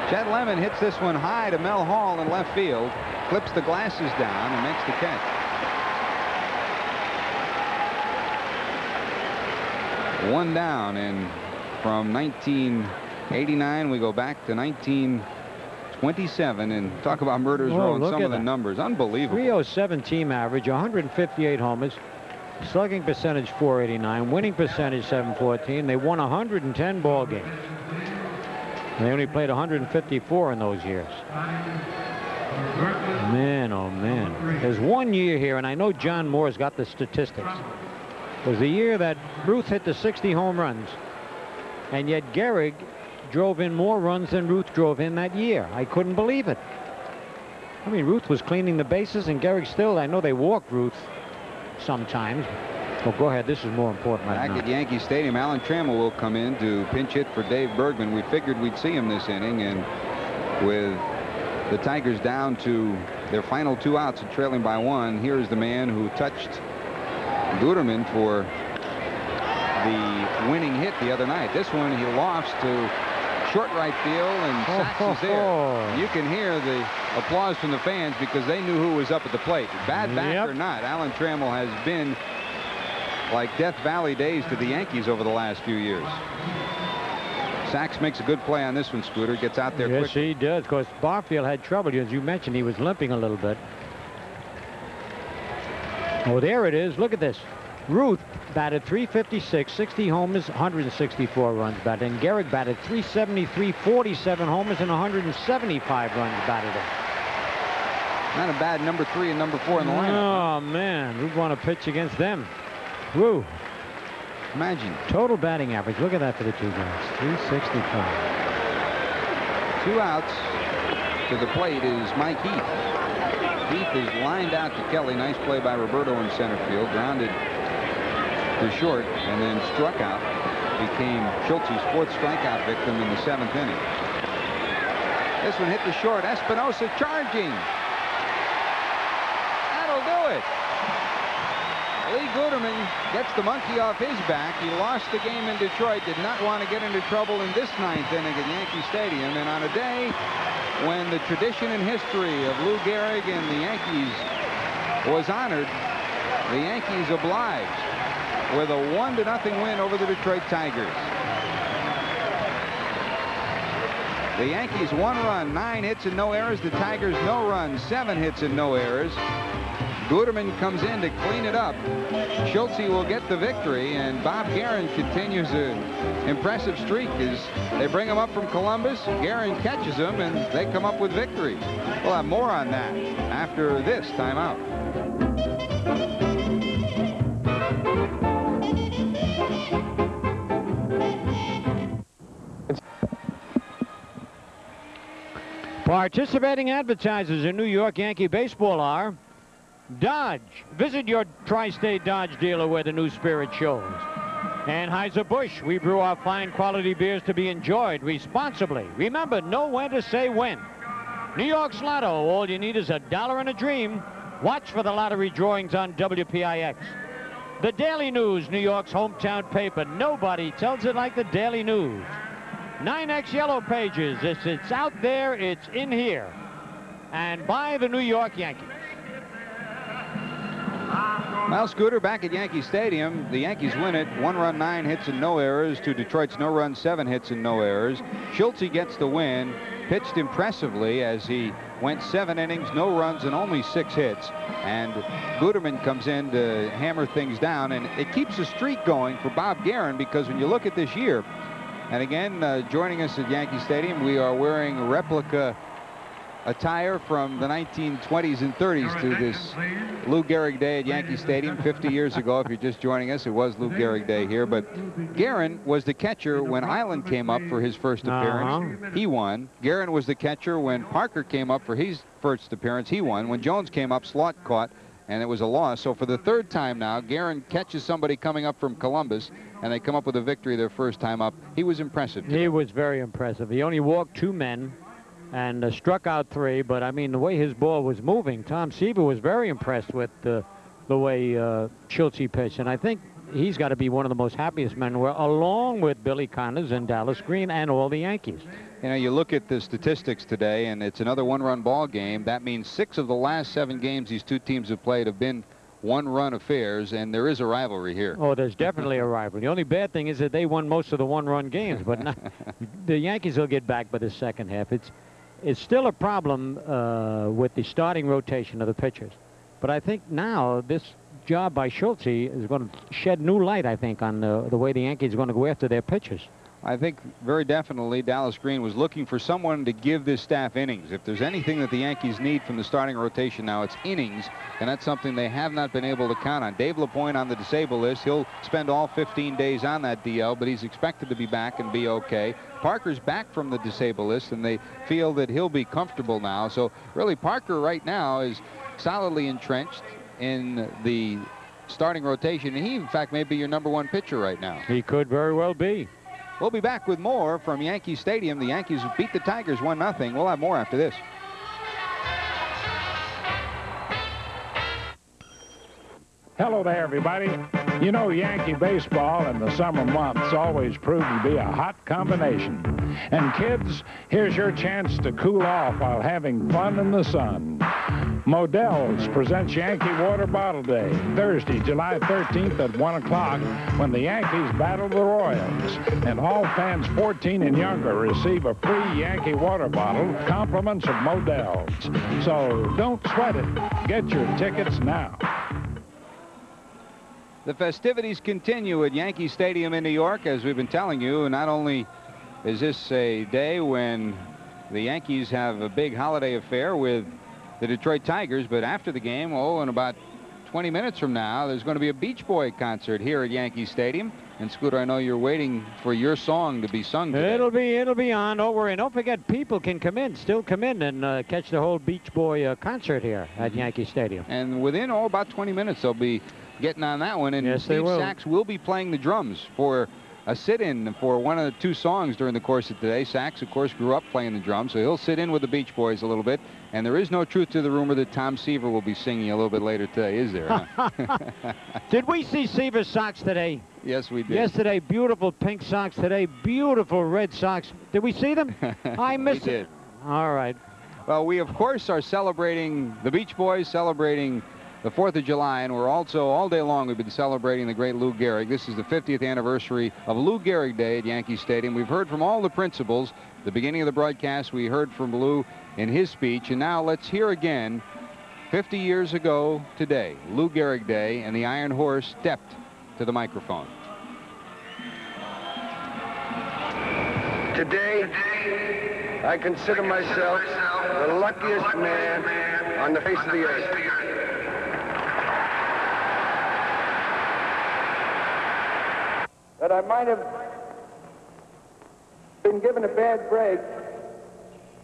Chet Lemon hits this one high to Mel Hall in left field. Flips the glasses down and makes the catch. One down, and from 1989 we go back to 1927 and talk about murders row and some of the numbers. Unbelievable. 307 team average, 158 homers, slugging percentage 489, winning percentage 714. They won 110 ball games. They only played 154 in those years. Man, oh man. There's one year here, and I know John Moore's got the statistics. It was the year that Ruth hit the 60 home runs, and yet Gehrig drove in more runs than Ruth drove in that year. I couldn't believe it. I mean, Ruth was cleaning the bases, and Gehrig still, I know they walked Ruth sometimes. Oh, go ahead. This is more important right now. Back at Yankee Stadium, Alan Trammell will come in to pinch hit for Dave Bergman. We figured we'd see him this inning, and with the Tigers down to their final 2 outs and trailing by 1, here's the man who touched Guterman for the winning hit the other night. This one he lost to short right field, and Sachs is there. You can hear the applause from the fans because they knew who was up at the plate. Bad back or not, Alan Trammell has been like Death Valley days to the Yankees over the last few years. Sachs makes a good play on this one, Scooter. Gets out there quick. Yes, he does. Of course, Barfield had trouble. As you mentioned, he was limping a little bit. Oh, there it is. Look at this. Ruth batted .356, 60 homers, 164 runs batted. And Gehrig batted .373, 47 homers, and 175 runs batted in. Not a bad number 3 and number 4 in the lineup. Oh, man. Who'd want to pitch against them? Woo. Imagine. Total batting average. Look at that for the 2 guys. 365. 2 outs. To the plate is Mike Heath. Heath is lined out to Kelly. Nice play by Roberto in center field. Grounded to short and then struck out. became Schulte's 4th strikeout victim in the 7th inning. This one hit the short. Espinosa charging. That'll do it. Lee Guterman gets the monkey off his back. He lost the game in Detroit, did not want to get into trouble in this 9th inning at Yankee Stadium. And on a day when the tradition and history of Lou Gehrig and the Yankees was honored, the Yankees obliged with a 1-0 win over the Detroit Tigers. The Yankees 1 run, 9 hits and no errors. The Tigers no runs, 7 hits and no errors. Guterman comes in to clean it up. Schulte will get the victory, and Bob Gehrig continues an impressive streak as they bring him up from Columbus. Gehrig catches him, and they come up with victory. We'll have more on that after this timeout. Participating advertisers in New York Yankee baseball are Dodge. Visit your Tri-State Dodge dealer where the new spirit shows. Anheuser-Busch. We brew our fine quality beers to be enjoyed responsibly. Remember, know when to say when. New York's Lotto. All you need is $1 and a dream. Watch for the lottery drawings on WPIX. The Daily News, New York's hometown paper. Nobody tells it like the Daily News. 9X Yellow Pages. It's out there, it's in here. And by the New York Yankees. Miles Scooter back at Yankee Stadium. The Yankees win it. 1 run, 9 hits and no errors to Detroit's no run, 7 hits and no errors. Schulte gets the win. Pitched impressively as he went 7 innings, no runs, and only 6 hits. And Guterman comes in to hammer things down. And it keeps the streak going for Bob Gehrig, because when you look at this year, and again, joining us at Yankee Stadium, we are wearing replica attire from the 1920s and 30s to this Lou Gehrig Day at Yankee Stadium 50 years ago. If you're just joining us, it was Lou Gehrig Day here. But Gehrig was the catcher when Island came up for his first appearance. He won. Gehrig was the catcher when Parker came up for his first appearance. He won. When Jones came up, Slot caught, and it was a loss. So for the 3rd time now, Gehrig catches somebody coming up from Columbus, and they come up with a victory their first time up. He was impressive. He was very impressive. He only walked 2 men and struck out 3, but I mean, the way his ball was moving, Tom Seaver was very impressed with the way Schulte pitched, and I think he's got to be one of the most happiest men, along with Billy Connors and Dallas Green and all the Yankees. You know, you look at the statistics today, and it's another 1-run ball game. That means 6 of the last 7 games these two teams have played have been 1-run affairs, and there is a rivalry here. Oh, there's definitely a rivalry. The only bad thing is that they won most of the 1-run games, but not, the Yankees will get back by the second half. It's still a problem with the starting rotation of the pitchers. But I think now this job by Schulte is going to shed new light, I think, on the way the Yankees are going to go after their pitchers. I think very definitely Dallas Green was looking for someone to give this staff innings. If there's anything that the Yankees need from the starting rotation now, it's innings, and that's something they have not been able to count on. Dave LaPointe on the disabled list. He'll spend all 15 days on that DL, but he's expected to be back and be okay. Parker's back from the disabled list, and they feel that he'll be comfortable now. So really, Parker right now is solidly entrenched in the starting rotation, and he, in fact, may be your #1 pitcher right now. He could very well be. We'll be back with more from Yankee Stadium. The Yankees beat the Tigers 1-0. We'll have more after this. Hello there, everybody. You know, Yankee baseball in the summer months always proved to be a hot combination. And kids, here's your chance to cool off while having fun in the sun. Modell's presents Yankee Water Bottle Day, Thursday, July 13th at 1 o'clock, when the Yankees battle the Royals. And all fans 14 and younger receive a free Yankee water bottle, compliments of Modell's. So don't sweat it. Get your tickets now. The festivities continue at Yankee Stadium in New York, as we've been telling you. Not only is this a day when the Yankees have a big holiday affair with the Detroit Tigers, but after the game, in about 20 minutes from now, there's going to be a Beach Boy concert here at Yankee Stadium. And Scooter, I know you're waiting for your song to be sung today. It'll be on. Don't worry. Don't forget, people can still come in and catch the whole Beach Boy concert here at Yankee Stadium. And within about 20 minutes, they'll be getting on that one. And yes, Steve Sachs will be playing the drums for a sit-in for one of the two songs during the course of today. Sax, of course, grew up playing the drums, so he'll sit in with the Beach Boys a little bit. And there is no truth to the rumor that Tom Seaver will be singing a little bit later today, is there? Huh? Did we see Seaver's socks today? Yes, we did. Yesterday, beautiful pink socks. Today, beautiful red socks. Did we see them? I missed it. All right. Well, we, of course, are celebrating the Beach Boys, celebrating the 4th of July, and we're also, all day long, we've been celebrating the great Lou Gehrig. This is the 50th anniversary of Lou Gehrig Day at Yankee Stadium. We've heard from all the principals. The beginning of the broadcast, we heard from Lou in his speech, and now let's hear again, 50 years ago today, Lou Gehrig Day, and the Iron Horse stepped to the microphone. Today, I consider myself the luckiest man on the face of the earth. That I might have been given a bad break,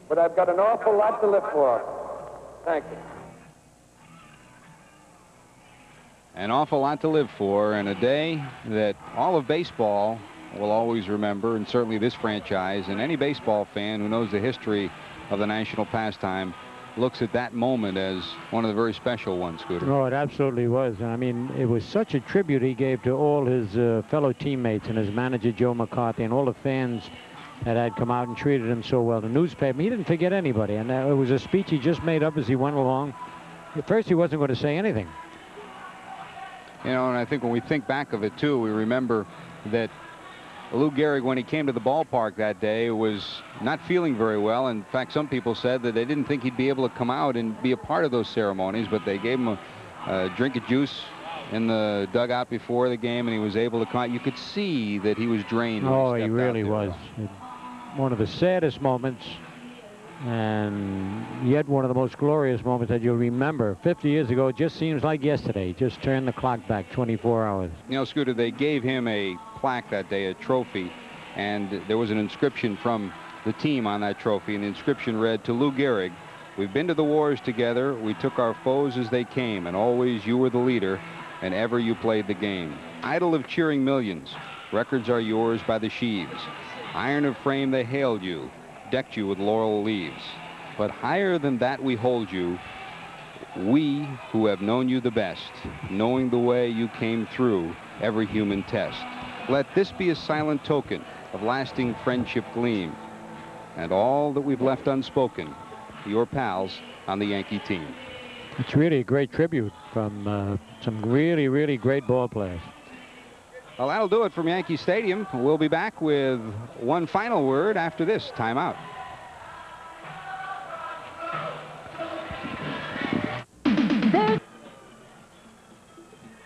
but I've got an awful lot to live for. Thank you. An awful lot to live for, and a day that all of baseball will always remember, and certainly this franchise, and any baseball fan who knows the history of the national pastime looks at that moment as one of the very special ones, Scooter. Oh, it absolutely was. I mean, it was such a tribute he gave to all his fellow teammates and his manager, Joe McCarthy, and all the fans that had come out and treated him so well. The newspaper, he didn't forget anybody, and it was a speech he just made up as he went along. At first, he wasn't going to say anything. You know, and I think when we think back of it, too, we remember that Lou Gehrig, when he came to the ballpark that day, was not feeling very well. In fact, some people said that they didn't think he'd be able to come out and be a part of those ceremonies, but they gave him a drink of juice in the dugout before the game, and he was able to come out. You could see that he was drained. Oh, he really was. One of the saddest moments, and yet one of the most glorious moments that you'll remember. 50 years ago, it just seems like yesterday. Just turn the clock back 24 hours. You know, Scooter, they gave him a plaque that day, a trophy, and there was an inscription from the team on that trophy, and the inscription read, "To Lou Gehrig, we've been to the wars together, we took our foes as they came, and always you were the leader, and ever you played the game. Idol of cheering millions, records are yours by the sheaves. Iron of frame they hailed you, decked you with laurel leaves. But higher than that we hold you, we who have known you the best, knowing the way you came through every human test. Let this be a silent token of lasting friendship gleam, and all that we've left unspoken, your pals on the Yankee team." It's really a great tribute from some really, really great ball players. Well, that'll do it from Yankee Stadium. We'll be back with one final word after this timeout.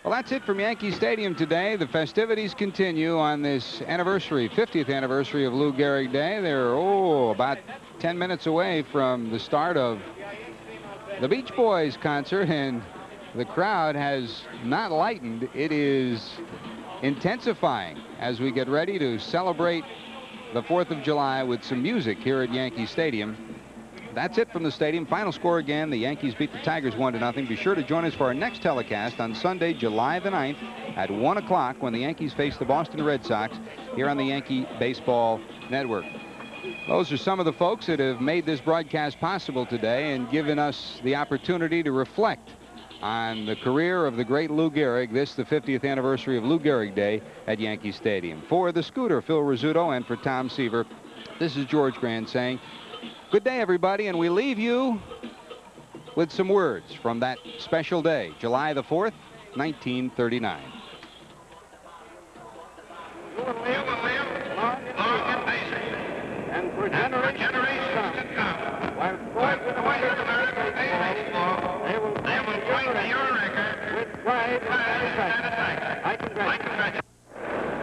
Well, that's it from Yankee Stadium today. The festivities continue on this anniversary, 50th anniversary of Lou Gehrig Day. They're, about 10 minutes away from the start of the Beach Boys concert, and the crowd has not lightened. It is intensifying as we get ready to celebrate the 4th of July with some music here at Yankee Stadium. That's it from the stadium. Final score again, the Yankees beat the Tigers 1-0. Be sure to join us for our next telecast on Sunday, July the 9th at 1 o'clock when the Yankees face the Boston Red Sox here on the Yankee Baseball Network. Those are some of the folks that have made this broadcast possible today and given us the opportunity to reflect on the career of the great Lou Gehrig, this the 50th anniversary of Lou Gehrig Day at Yankee Stadium. For the Scooter, Phil Rizzuto, and for Tom Seaver, this is George Grant saying, good day, everybody, and we leave you with some words from that special day, July the 4th, 1939. You will live long and patient, and for generations to come, while boys with American baseball, they will point to your record with pride and satisfaction. I congratulate you.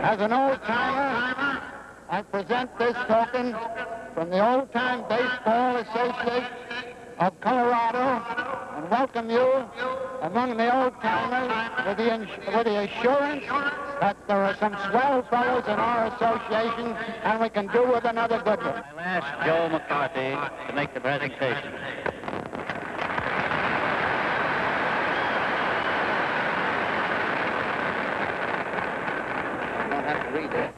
As an old-timer, I present this token from the Old Time Baseball Association of Colorado and welcome you among the old-timers with the assurance that there are some swell fellows in our association and we can do with another good one. I'll ask Joe McCarthy to make the presentation. I don't have to read that.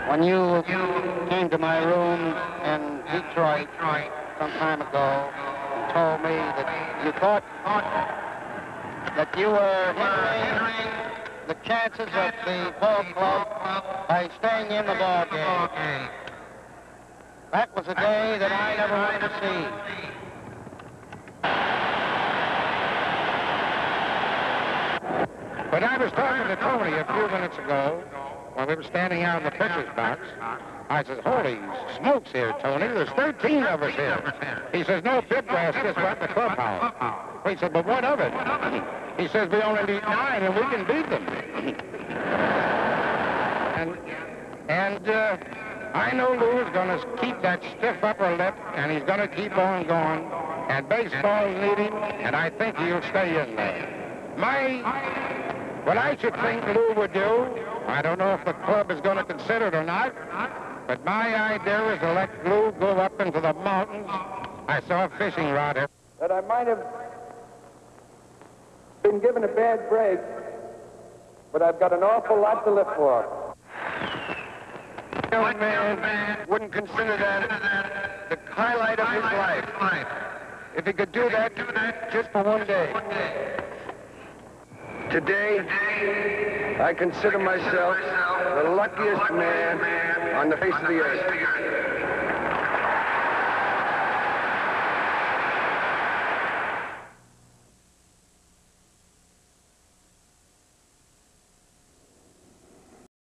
when you came to my room in Detroit some time ago and told me that you thought that you were hindering the chances of the ball club by staying in the ball game. That was a day that I never wanted to see. But I was talking to Tony a few minutes ago when we were standing out in the pitcher's box. I said, holy smokes here, Tony. There's 13 of us here. He says, no, Bibgrass just went in the clubhouse. He said, but what of it? He says, we only need 9 and we can beat them. And I know Lou is going to keep that stiff upper lip, and he's going to keep on going. And baseball need him, and I think he'll stay in there. What I should think Lou would do, I don't know if the club is going to consider it or not, but my idea is to let Lou go up into the mountains. I saw a fishing rod here. That I might have been given a bad break, but I've got an awful lot to live for. Young man wouldn't consider that the highlight of his life. If he could do that just for one day. Today, I consider myself the luckiest man on the face of the earth.